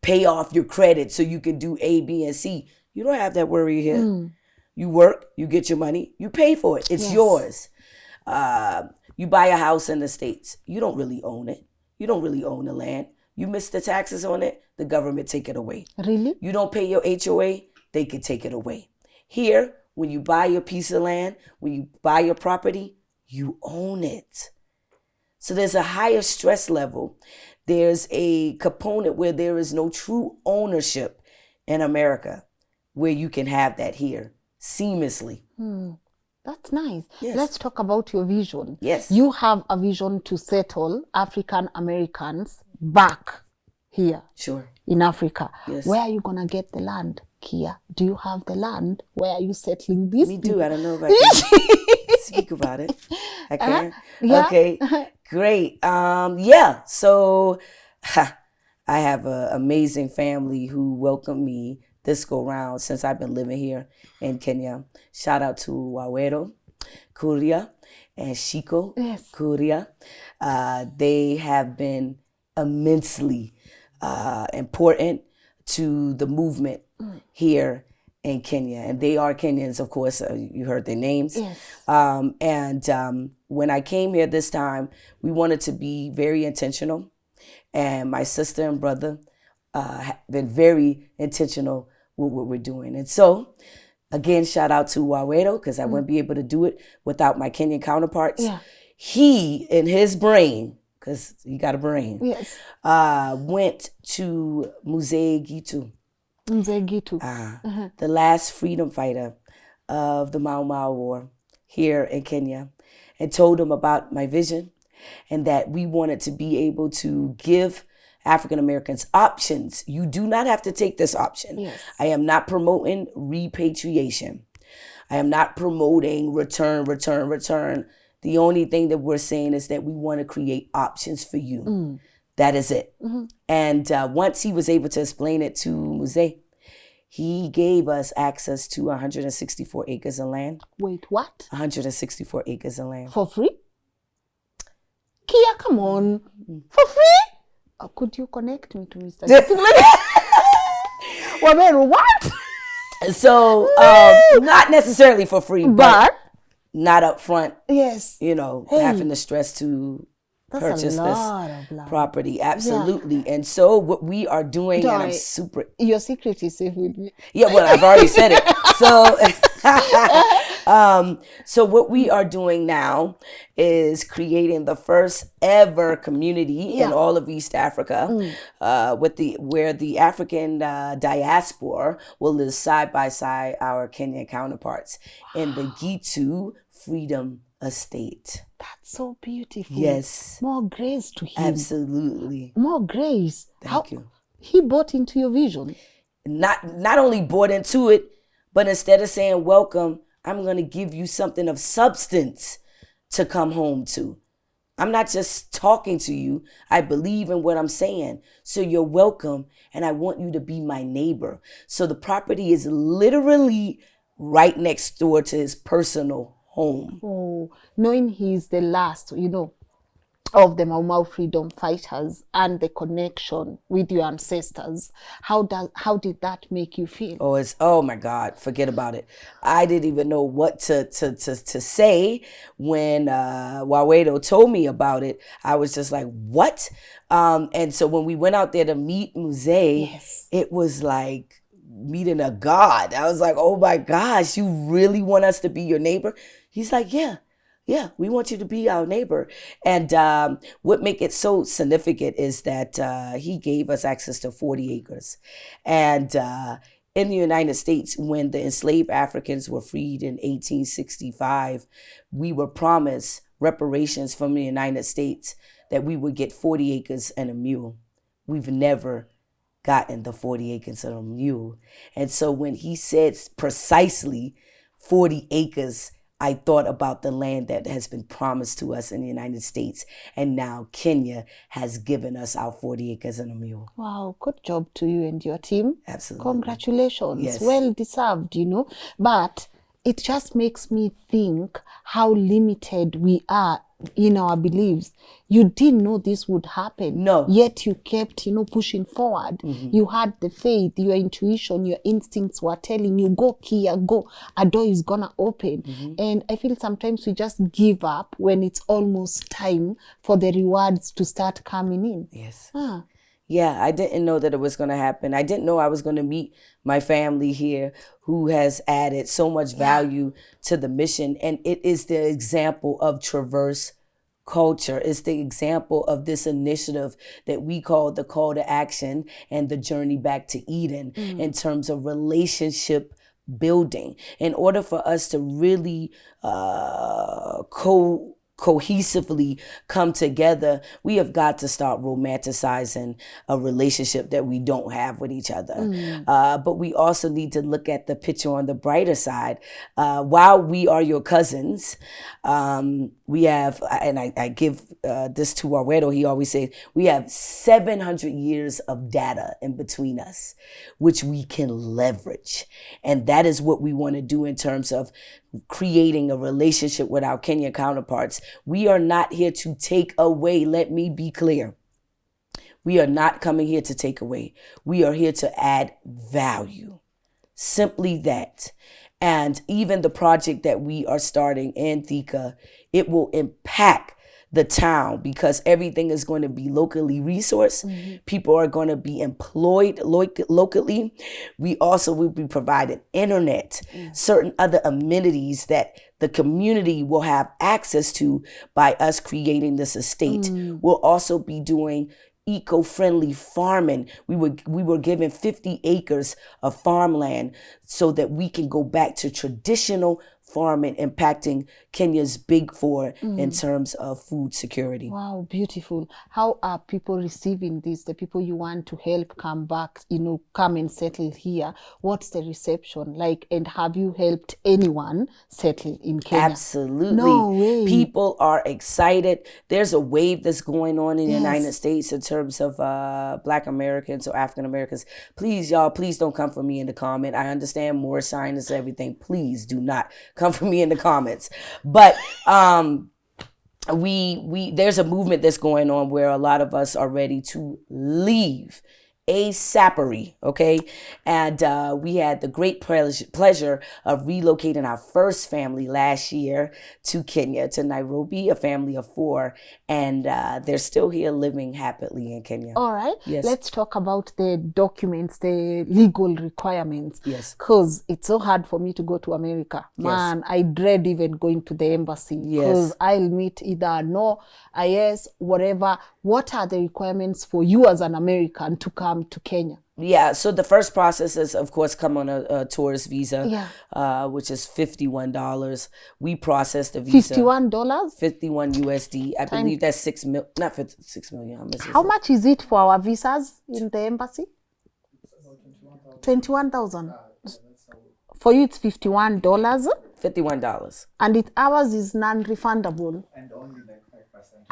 S1: pay off your credit so you can do A, B, and C. You don't have that worry here. You work, you get your money, you pay for it. It's yours. You buy a house in the States. You don't really own it. You don't really own the land. You miss the taxes on it, the government take it away.
S2: Really?
S1: You don't pay your HOA, they can take it away. Here, when you buy your piece of land, when you buy your property, you own it. So there's a higher stress level. There's a component where there is no true ownership in America, where you can have that here seamlessly.
S2: That's nice.
S1: Yes.
S2: Let's talk about your vision.
S1: Yes.
S2: You have a vision to settle African Americans back here.
S1: Sure.
S2: In Africa.
S1: Yes.
S2: Where are you going to get the land, Kea? Do you have the land? Where are you settling this?
S1: We do. I don't know if I can speak about it. I can.
S2: Yeah.
S1: Okay. Great. Yeah. So I have an amazing family who welcomed me this go round since I've been living here in Kenya. Shout out to Wawero, Kuria, and Shiko Kuria. They have been immensely important to the movement here in Kenya. And they are Kenyans, of course. You heard their names.
S2: Yes.
S1: When I came here this time, we wanted to be very intentional. And my sister and brother have been very intentional with what we're doing. And so, again, shout out to Wawero, because I wouldn't be able to do it without my Kenyan counterparts.
S2: Yeah.
S1: He, in his brain, because he got a brain,
S2: Yes.
S1: went to Mzee Gitu,
S2: Nzegitu.
S1: the last freedom fighter of the Mau Mau War here in Kenya, and told him about my vision and that we wanted to be able to give African Americans options. You do not have to take this option.
S2: Yes.
S1: I am not promoting repatriation. I am not promoting return. The only thing that we're saying is that we want to create options for you. That is it. And once he was able to explain it to Mzee, he gave us access to 164 acres of land.
S2: Wait, what?
S1: 164 acres of land.
S2: For free? Kea, come on. For free? Could you connect me to Mr. Well, what?
S1: So, not necessarily for free, but not up front.
S2: Yes.
S1: You know,
S2: Hey.
S1: having the stress to purchase
S2: That's a
S1: this
S2: lot of land.
S1: property. Absolutely. And so what we are doing, and I'm super...
S2: Your secret is safe with me.
S1: Yeah, well, I've already said it. So what we are doing now is creating the first ever community in all of East Africa, where the African diaspora will live side by side our Kenyan counterparts in the Gitu Freedom Estate.
S2: That's so beautiful.
S1: Yes.
S2: More grace to him.
S1: Absolutely.
S2: More grace.
S1: Thank you.
S2: He bought into your vision.
S1: Not only bought into it, but instead of saying welcome, I'm going to give you something of substance to come home to. I'm not just talking to you. I believe in what I'm saying. So you're welcome, and I want you to be my neighbor. So the property is literally right next door to his personal home.
S2: Oh, knowing he's the last, of the Mau Mau freedom fighters and the connection with your ancestors, how did that make you feel?
S1: Oh my God, forget about it. I didn't even know what to say when Wawero told me about it. I was just like, what? And so when we went out there to meet Mzee, it was like, meeting a god. I was like, oh my gosh, you really want us to be your neighbor? He's like, yeah, we want you to be our neighbor. And what make it so significant is that he gave us access to 40 acres. And in the United States, when the enslaved Africans were freed in 1865, we were promised reparations from the United States that we would get 40 acres and a mule. We've never gotten the 40 acres and a mule. And so when he said precisely 40 acres, I thought about the land that has been promised to us in the United States. And now Kenya has given us our 40 acres and a mule.
S2: Wow, good job to you and your team.
S1: Absolutely.
S2: Congratulations.
S1: Yes.
S2: Well deserved, But it just makes me think how limited we are in our beliefs. You didn't know this would happen.
S1: No.
S2: Yet you kept, pushing forward. You had the faith, your intuition, your instincts were telling you, go, Kea, go. A door is gonna open. And I feel sometimes we just give up when it's almost time for the rewards to start coming in.
S1: Yes. Yeah, I didn't know that it was going to happen. I didn't know I was going to meet my family here who has added so much value to the mission. And it is the example of Traverse culture. It's the example of this initiative that we call the call to action and the journey back to Eden in terms of relationship building. In order for us to really cohesively come together, we have got to start romanticizing a relationship that we don't have with each other. But we also need to look at the picture on the brighter side. While we are your cousins, we have, and I give this to Arredo, he always says, we have 700 years of data in between us, which we can leverage. And that is what we want to do in terms of creating a relationship with our Kenyan counterparts. We are not here to take away. Let me be clear. We are not coming here to take away. We are here to add value. Simply that. And even the project that we are starting in Thika, it will impact the town because everything is going to be locally resourced. People are going to be employed locally. We also will be provided internet, certain other amenities that the community will have access to by us creating this estate. We'll also be doing eco-friendly farming. We were given 50 acres of farmland so that we can go back to traditional farming, impacting Kenya's big four in terms of food security.
S2: Wow, beautiful. How are people receiving this? The people you want to help come back, come and settle here. What's the reception like? And have you helped anyone settle in Kenya?
S1: Absolutely.
S2: No way.
S1: People are excited. There's a wave that's going on in the United States in terms of Black Americans or African Americans. Please, y'all, please don't come for me in the comment. I understand more science and everything. Please do not come for me in the comments. But there's a movement that's going on where a lot of us are ready to leave ASAPery, okay? And we had the great pleasure of relocating our first family last year to Kenya, to Nairobi, a family of 4. And they're still here living happily in Kenya.
S2: All right.
S1: Yes.
S2: Let's talk about the documents, the legal requirements.
S1: Yes.
S2: Because it's so hard for me to go to America. Man, I dread even going to the embassy. Because I'll meet either no, yes, whatever. What are the requirements for you as an American to come to Kenya?
S1: Yeah, so the first process is, of course, come on a tourist visa, which is $51. We process the visa.
S2: $51?
S1: 51 USD. I believe that's 6 million. Not 6 million.
S2: How much is it for our visas in the embassy? 21,000. For you, it's $51.
S1: $51.
S2: And ours is non-refundable.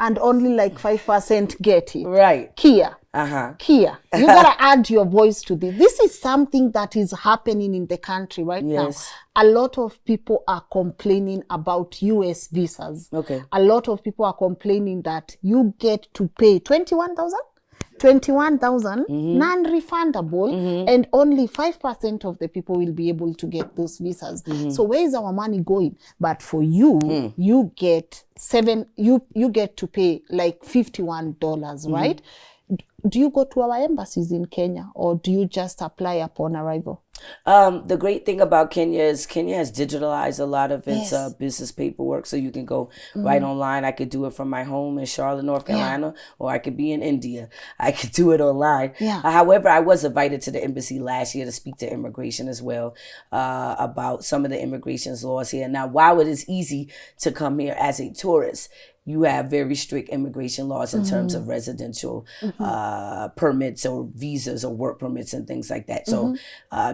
S2: And only like 5% get it.
S1: Right.
S2: Kea, you gotta add your voice to this. This is something that is happening in the country right now. A lot of people are complaining about US visas.
S1: Okay.
S2: A lot of people are complaining that you get to pay 21,000? 21,000 non-refundable, and only 5% of the people will be able to get those visas. So where is our money going? But for you, you get you get to pay like $51, right? do you go to our embassies in Kenya, or do you just apply upon arrival?
S1: The great thing about Kenya is Kenya has digitalized a lot of its
S2: Yes.
S1: business paperwork, so you can go right online. I could do it from my home in Charlotte, North Carolina, or I could be in India. I could do it online.
S2: Yeah.
S1: However, I was invited to the embassy last year to speak to immigration as well, about some of the immigration laws here. Now, while it is easy to come here as a tourist, you have very strict immigration laws in terms of residential permits or visas or work permits and things like that. So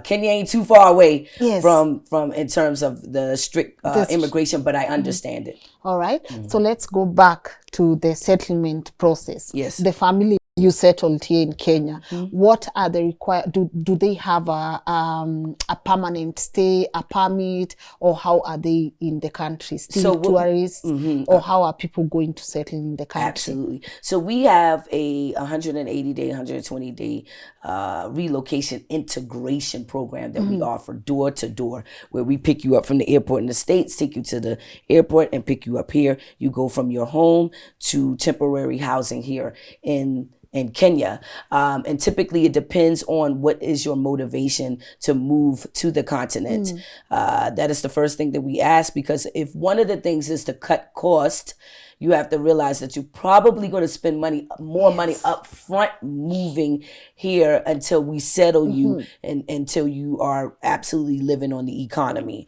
S1: Kenya ain't too far away from in terms of the strict immigration, but I understand it.
S2: All right. So let's go back to the settlement process.
S1: Yes.
S2: The family you settled here in Kenya. What are the required? Do they have a permanent stay, a permit, or how are they in the country? Still tourists, or how are people going to settle in the country?
S1: Absolutely. So we have a 180-day, 120-day relocation integration program that we offer door to door, where we pick you up from the airport in the States, take you to the airport, and pick you up here. You go from your home to temporary housing here in Kenya. And typically it depends on what is your motivation to move to the continent. That is the first thing that we ask, because if one of the things is to cut cost, you have to realize that you're probably going to spend more money up front moving here until we settle you and until you are absolutely living on the economy.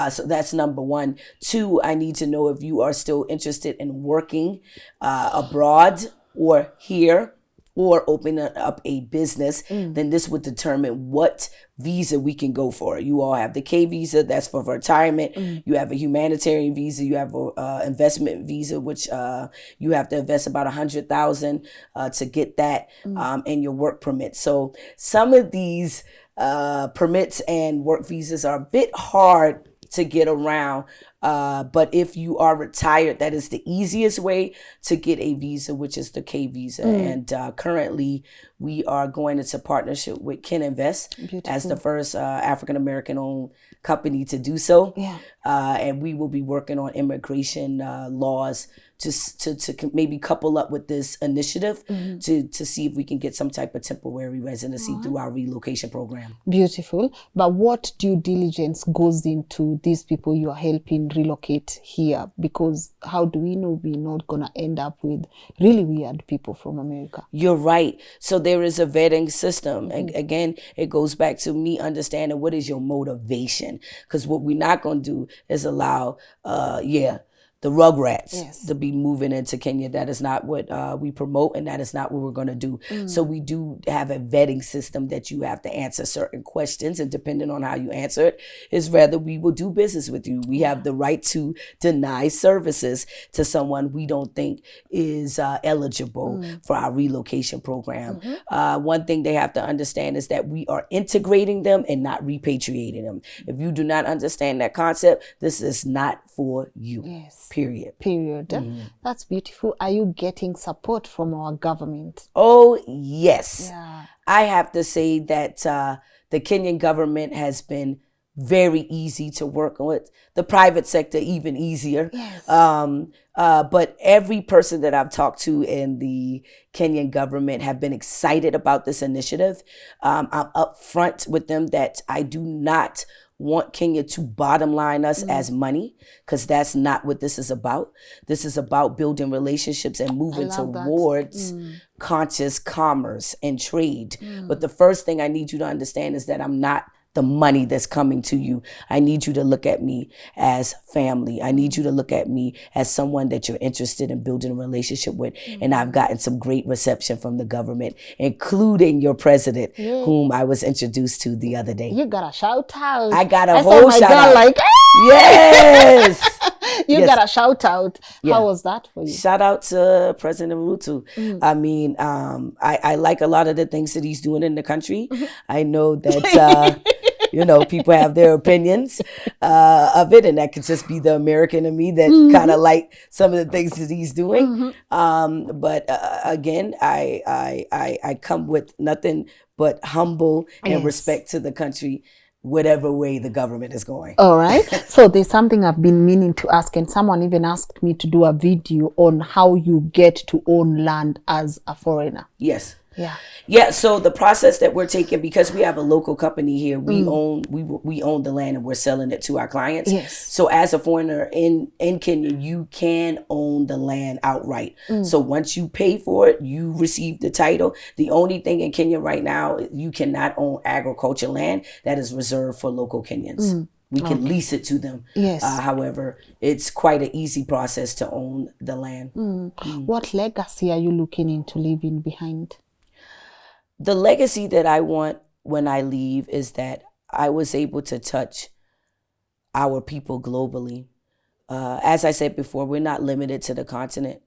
S1: So that's number one. Two, I need to know if you are still interested in working abroad or here, or open up a business, then this would determine what visa we can go for. You all have the K visa, that's for retirement. You have a humanitarian visa. You have a investment visa, which you have to invest about $100,000 to get that, and your work permit. So some of these permits and work visas are a bit hard to get around. But if you are retired, that is the easiest way to get a visa, which is the K visa. And currently we are going into partnership with Kenyans as the first African-American owned company to do so. And we will be working on immigration laws to maybe couple up with this initiative to see if we can get some type of temporary residency through our relocation program.
S2: Beautiful. But what due diligence goes into these people you are helping relocate here? Because how do we know we're not going to end up with really weird people from America?
S1: You're right. So there is a vetting system. Again, it goes back to me understanding what is your motivation. Because what we're not going to do is allow, the rugrats to be moving into Kenya. That is not what we promote, and that is not what we're going to do. So we do have a vetting system that you have to answer certain questions, and depending on how you answer it is whether we will do business with you. We have the right to deny services to someone we don't think is eligible for our relocation program. One thing they have to understand is that we are integrating them and not repatriating them. If you do not understand that concept, this is not for you. Period.
S2: That's beautiful. Are you getting support from our government?
S1: Oh, yes. I have to say that the Kenyan government has been very easy to work with. The private sector even easier. But every person that I've talked to in the Kenyan government have been excited about this initiative. I'm upfront with them that I do not want Kenya to bottom line us as money, because that's not what this is about. This is about building relationships and moving towards conscious commerce and trade. But the first thing I need you to understand is that I'm not the money that's coming to you. I need you to look at me as family. I need you to look at me as someone that you're interested in building a relationship with. And I've gotten some great reception from the government, including your president, whom I was introduced to the other day.
S2: You got a shout out.
S1: I got a whole shout out.
S2: Like,
S1: yes.
S2: You got a shout out. How was that for you?
S1: Shout out to President Ruto. I mean, I like a lot of the things that he's doing in the country. I know that people have their opinions of it, and that could just be the American in me that kind of like some of the things that he's doing. But again, I come with nothing but humble and respect to the country, whatever way the government is going.
S2: All right. So there's something I've been meaning to ask, and someone even asked me to do a video on how you get to own land as a foreigner.
S1: Yes.
S2: Yeah.
S1: Yeah, so the process that we're taking, because we have a local company here, we own the land and we're selling it to our clients.
S2: Yes.
S1: So as a foreigner in Kenya, you can own the land outright. So once you pay for it, you receive the title. The only thing in Kenya right now, you cannot own agriculture land that is reserved for local Kenyans. We can lease it to them.
S2: Yes.
S1: However, it's quite an easy process to own the land.
S2: What legacy are you looking into leaving behind?
S1: The legacy that I want when I leave is that I was able to touch our people globally. As I said before, we're not limited to the continent.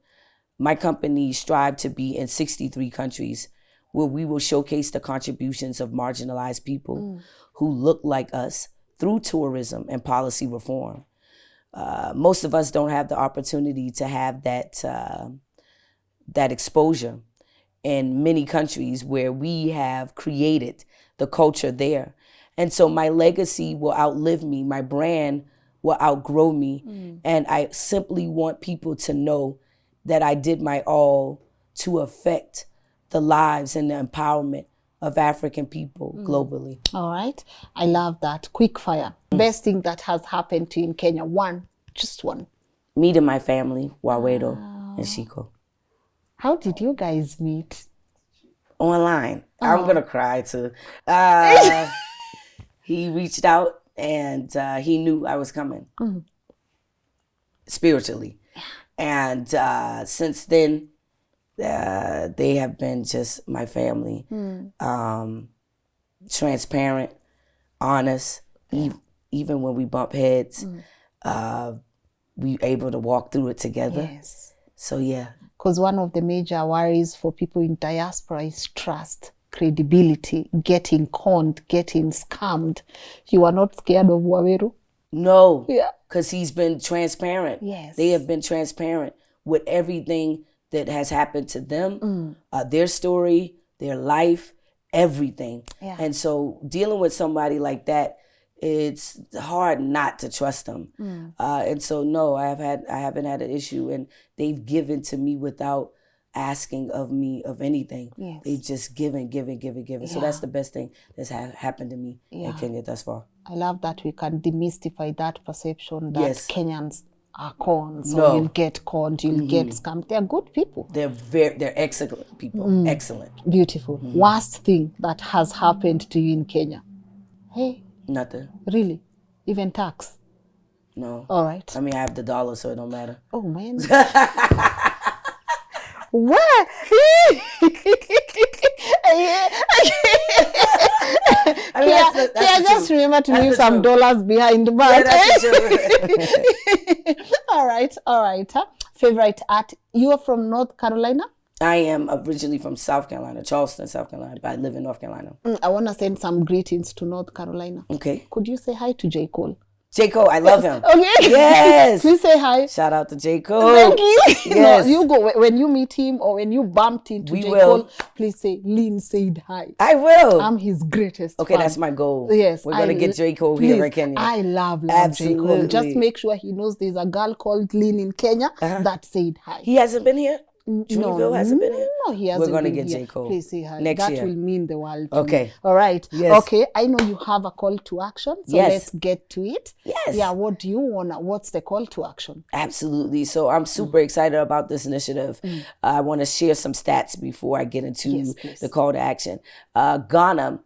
S1: My company strive to be in 63 countries where we will showcase the contributions of marginalized people who look like us through tourism and policy reform. Most of us don't have the opportunity to have that exposure in many countries where we have created the culture there. And so my legacy will outlive me. My brand will outgrow me. And I simply want people to know that I did my all to affect the lives and the empowerment of African people globally.
S2: All right. I love that. Quick fire. Best thing that has happened to you in Kenya. One. Just one.
S1: Meeting my family, Wawedo and Shiko.
S2: How did you guys meet?
S1: Online. I'm going to cry too. He reached out and he knew I was coming. Spiritually. And since then, they have been just my family. Transparent, honest, even when we bump heads, we able to walk through it together.
S2: Yes.
S1: So yeah.
S2: Because one of the major worries for people in diaspora is trust, credibility, getting conned, getting scammed. You are not scared of Waweru?
S1: No.
S2: Yeah.
S1: Because he's been transparent.
S2: Yes.
S1: They have been transparent with everything that has happened to them, their story, their life, everything.
S2: Yeah.
S1: And so dealing with somebody like that, it's hard not to trust them. And so no, I haven't had an issue, and they've given to me without asking of me of anything.
S2: Yes.
S1: They've just given.
S2: Yeah.
S1: So that's the best thing that's happened to me in Kenya thus far.
S2: I love that we can demystify that perception that
S1: Yes.
S2: Kenyans are cons,
S1: No.
S2: or you'll get conned, you'll get scammed. They're good people.
S1: They're excellent people. Excellent.
S2: Beautiful. Worst thing that has happened to you in Kenya? Hey,
S1: Nothing.
S2: really? Even tax?
S1: No.
S2: All right.
S1: I mean, I have the dollar, so it don't matter.
S2: Oh, man. Where?
S1: I mean, that's the
S2: just
S1: truth.
S2: remember to
S1: That's
S2: leave
S1: the
S2: some
S1: truth.
S2: dollars behind.
S1: Yeah,
S2: But
S1: that's the truth.
S2: all right. Favorite art? You are from North Carolina?
S1: I am originally from South Carolina, Charleston, South Carolina, but I live in North Carolina.
S2: I want to send some greetings to North Carolina.
S1: Okay.
S2: Could you say hi to J. Cole?
S1: J. Cole, I love him.
S2: Okay.
S1: Yes.
S2: Please say hi.
S1: Shout out to J. Cole.
S2: Thank you.
S1: Yes.
S2: No, you go when you meet him or when you bumped into
S1: We
S2: J.
S1: will.
S2: Cole. Please say Lynn said hi.
S1: I will.
S2: I'm his greatest
S1: Okay,
S2: fan.
S1: that's my goal.
S2: Yes,
S1: We're going to get J. Cole here in Kenya.
S2: I love J. Cole.
S1: Absolutely.
S2: Just make sure he knows there's a girl called Lynn in Kenya that said hi.
S1: He hasn't been here? Dreamville hasn't been here?
S2: No, he hasn't.
S1: We're gonna
S2: been
S1: get
S2: here.
S1: J. Cole
S2: Please say hi.
S1: next
S2: That
S1: year.
S2: will mean the world to
S1: Okay.
S2: me. All right.
S1: Yes.
S2: Okay. I know you have a call to action, so
S1: Yes.
S2: let's get to it.
S1: Yes.
S2: Yeah. What do you want? What's the call to action?
S1: Absolutely. So I'm super excited about this initiative. I want to share some stats before I get into
S2: Yes, please.
S1: the call to action. Ghana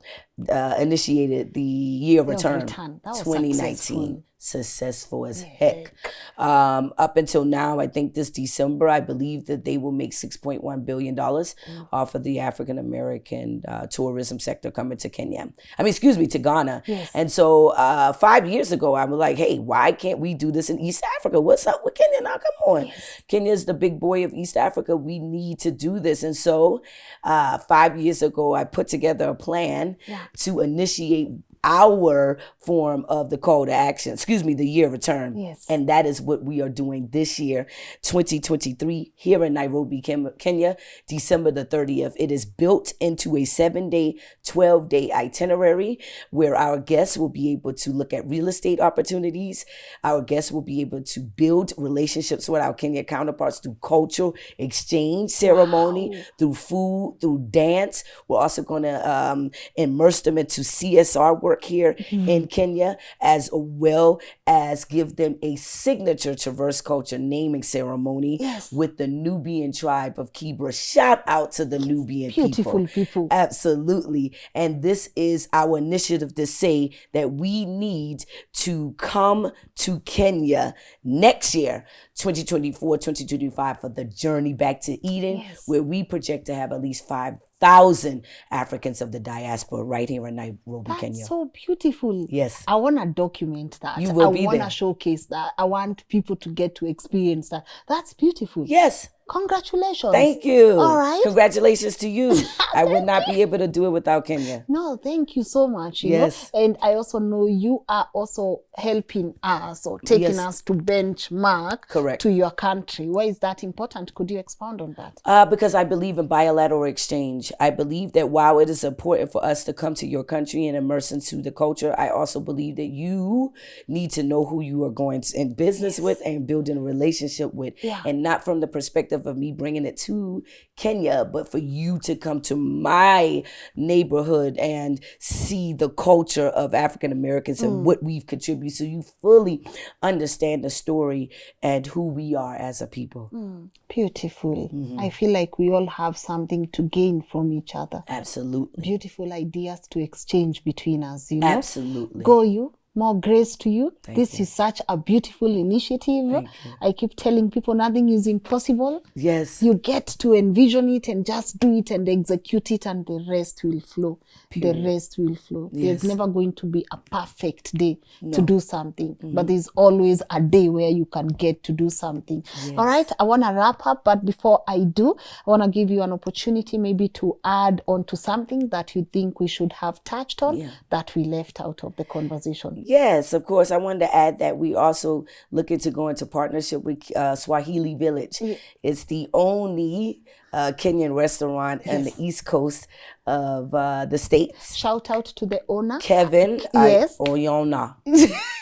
S1: initiated the year of return,
S2: return. That was
S1: 2019. Successful as heck. Up until now, I think this December, I believe that they will make $6.1 billion off of the African American tourism sector coming to Kenya. To Ghana.
S2: Yes.
S1: And so 5 years ago, I was like, hey, why can't we do this in East Africa? What's up with Kenya now? Come on. Yes. Kenya's the big boy of East Africa. We need to do this. And so 5 years ago, I put together a plan to initiate our form of the call to action, the year of return.
S2: Yes.
S1: And that is what we are doing this year, 2023, here in Nairobi, Kenya, December the 30th. It is built into a 7-day, 12-day itinerary where our guests will be able to look at real estate opportunities. Our guests will be able to build relationships with our Kenyan counterparts through cultural exchange ceremony, through food, through dance. We're also going to immerse them into CSR work here in Kenya, as well as give them a signature Traverse culture naming ceremony with the Nubian tribe of Kibra. Shout out to the Nubian
S2: Beautiful people.
S1: Absolutely. And this is our initiative to say that we need to come to Kenya next year, 2024, 2025, for the journey back to Eden, where we project to have at least 5,000 Africans of the diaspora right here in Nairobi, Kenya.
S2: That's so beautiful.
S1: Yes.
S2: I want to document that.
S1: You will be
S2: I want
S1: there.
S2: to showcase that. I want people to get to experience that. That's beautiful.
S1: Yes.
S2: Congratulations.
S1: Thank you.
S2: All right.
S1: Congratulations to you. I would not be able to do it without Kenya.
S2: No, thank you so much. You know? And I also know you are also helping us or taking us to benchmark to your country. Why is that important? Could you expound on that?
S1: Because I believe in bilateral exchange. I believe that while it is important for us to come to your country and immerse into the culture, I also believe that you need to know who you are going in business with and building a relationship with. And not from the perspective of me bringing it to Kenya, but for you to come to my neighborhood and see the culture of African Americans and what we've contributed, so you fully understand the story and who we are as a people.
S2: Beautiful. I feel like we all have something to gain from each other.
S1: Absolutely.
S2: Beautiful ideas to exchange between us, you know.
S1: Absolutely.
S2: Go you. More grace to you. This is such a beautiful initiative. I keep telling people nothing is impossible.
S1: Yes.
S2: You get to envision it and just do it and execute it, and the rest will flow.
S1: Period.
S2: The rest will flow.
S1: Yes.
S2: There's never going to be a perfect day to do something, but there's always a day where you can get to do something. All right, I want to wrap up, but before I do, I want to give you an opportunity maybe to add on to something that you think we should have touched on that we left out of the conversation.
S1: Yes, of course. I wanted to add that we also looking to go into partnership with Swahili Village. It's the only Kenyan restaurant on the East Coast of the States.
S2: Shout out to the owner,
S1: Kevin. Oyona.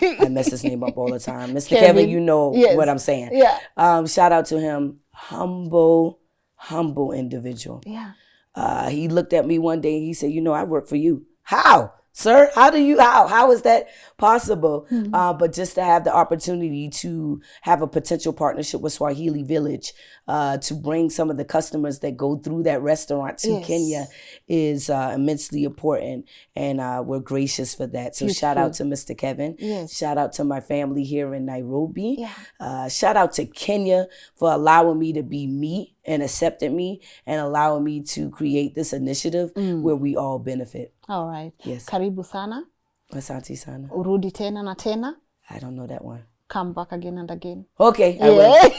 S1: I mess his name up all the time. Mr. Kevin, you know what I'm saying. Shout out to him. Humble individual. He looked at me one day and he said, I work for you. How? Sir, how is that possible? But just to have the opportunity to have a potential partnership with Swahili Village to bring some of the customers that go through that restaurant to Kenya is immensely important. And we're gracious for that. So shout out to Mr. Kevin. Shout out to my family here in Nairobi. Shout out to Kenya for allowing me to be me and accepting me and allowing me to create this initiative where we all benefit.
S2: All right.
S1: Yes.
S2: Karibu sana.
S1: Asante sana.
S2: Urudi tena na tena.
S1: I don't know that one.
S2: Come back again and again.
S1: Okay, I will.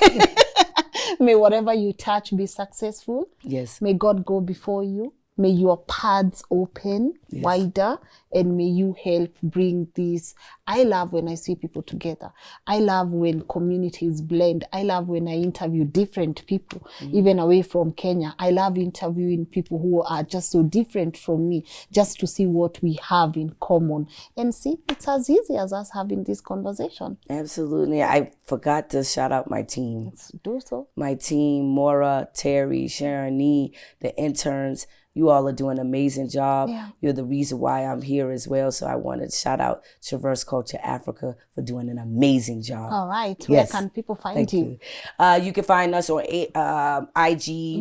S2: May whatever you touch be successful.
S1: Yes.
S2: May God go before you. May your paths open wider, and may you help bring this. I love when I see people together. I love when communities blend. I love when I interview different people, even away from Kenya. I love interviewing people who are just so different from me, just to see what we have in common. And see, it's as easy as us having this conversation.
S1: Absolutely. I forgot to shout out my team.
S2: Let's do so.
S1: My team, Maura, Terry, Sharon Nee, the interns. You all are doing an amazing job. You're the reason why I'm here as well. So I want to shout out Traverse Culture Africa for doing an amazing job.
S2: All right. Where can people find you?
S1: You can find us on IG,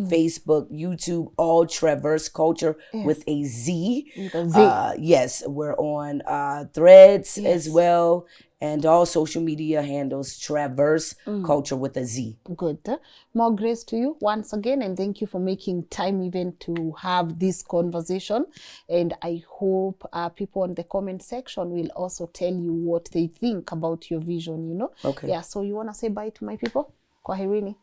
S1: Facebook, YouTube, all Traverse Culture with a Z. With a Z. Yes, we're on Threads as well. And all social media handles, Traverse Culture with a Z.
S2: Good. More grace to you once again. And thank you for making time even to have this conversation. And I hope people on the comment section will also tell you what they think about your vision, Okay. Yeah, so you want to say bye to my people? Kwaherini.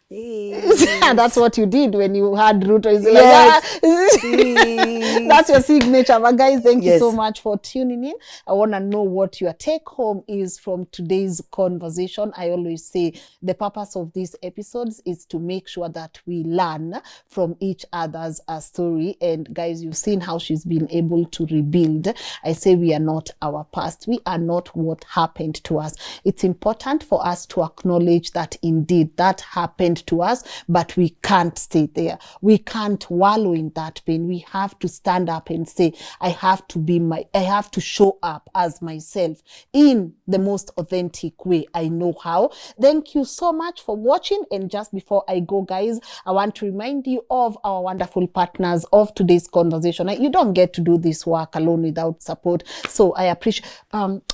S2: That's what you did when you had Ruto. It's
S1: Yes.
S2: like, that's your signature. But guys, thank you
S1: Yes.
S2: so much for tuning in. I want to know what your take home is from today's conversation. I always say the purpose of these episodes is to make sure that we learn from each other's story. And guys, you've seen how she's been able to rebuild. I say we are not our past. We are not what happened to us. It's important for us to acknowledge that indeed that happened to us, but we can't stay there. We can't wallow in that pain. We have to stand up and say, I have to show up as myself in the most authentic way I know how. Thank you so much for watching. And just before I go, guys, I want to remind you of our wonderful partners of today's conversation. You don't get to do this work alone without support. So I appreciate,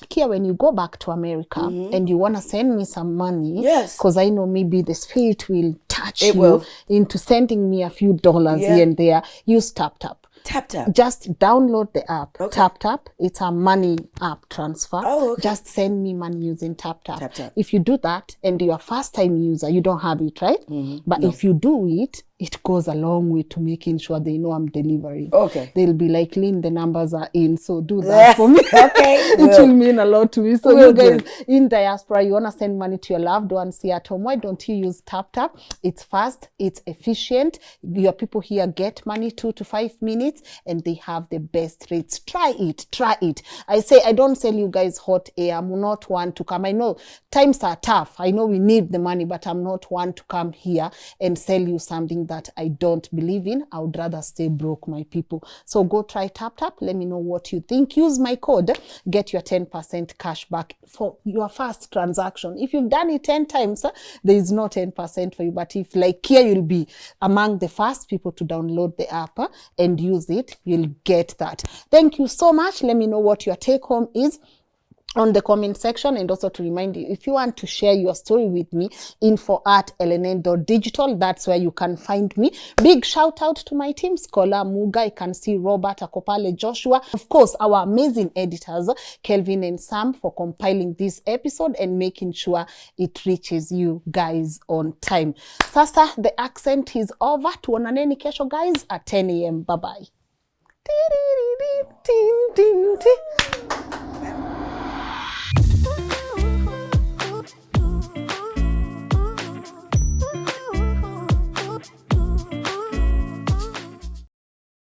S2: Kea, when you go back to America and you want to send me some money,
S1: Yes.
S2: because I know maybe the spirit will touch
S1: It
S2: you
S1: will.
S2: into sending me a few dollars here and there. Use TapTap.
S1: TapTap.
S2: Just download the app.
S1: Okay.
S2: TapTap. It's a money app transfer.
S1: Oh, okay.
S2: Just send me money using TapTap.
S1: TapTap.
S2: If you do that and you're a first-time user, you don't have it, right? But if you do it, it goes a long way to making sure they know I'm delivering.
S1: Okay.
S2: They'll be like, Lynn, the numbers are in, so do that for me.
S1: Okay.
S2: It will mean a lot to me. So
S1: Will
S2: you guys
S1: do.
S2: in diaspora, you want to send money to your loved ones here at home, why don't you use TapTap? It's fast, it's efficient. Your people here get money 2 to 5 minutes, and they have the best rates. Try it. I say, I don't sell you guys hot air. I'm not one to come. I know times are tough. I know we need the money, but I'm not one to come here and sell you something that I don't believe in. I would rather stay broke, my people. So go try TapTap. Let me know what you think. Use my code. Get your 10% cash back for your first transaction. If you've done it 10 times, there is no 10% for you. But if like here, you'll be among the first people to download the app and use it, you'll get that. Thank you so much. Let me know what your take home is on the comment section, and also to remind you, if you want to share your story with me, info@lnn.digital, that's where you can find me. Big shout out to my team, Scholar Muga, I can see Robert, Akopale, Joshua, of course our amazing editors Kelvin and Sam, for compiling this episode and making sure it reaches you guys on time. Sasa the accent is over. Tuonaneni kesho guys at 10 a.m. Bye bye.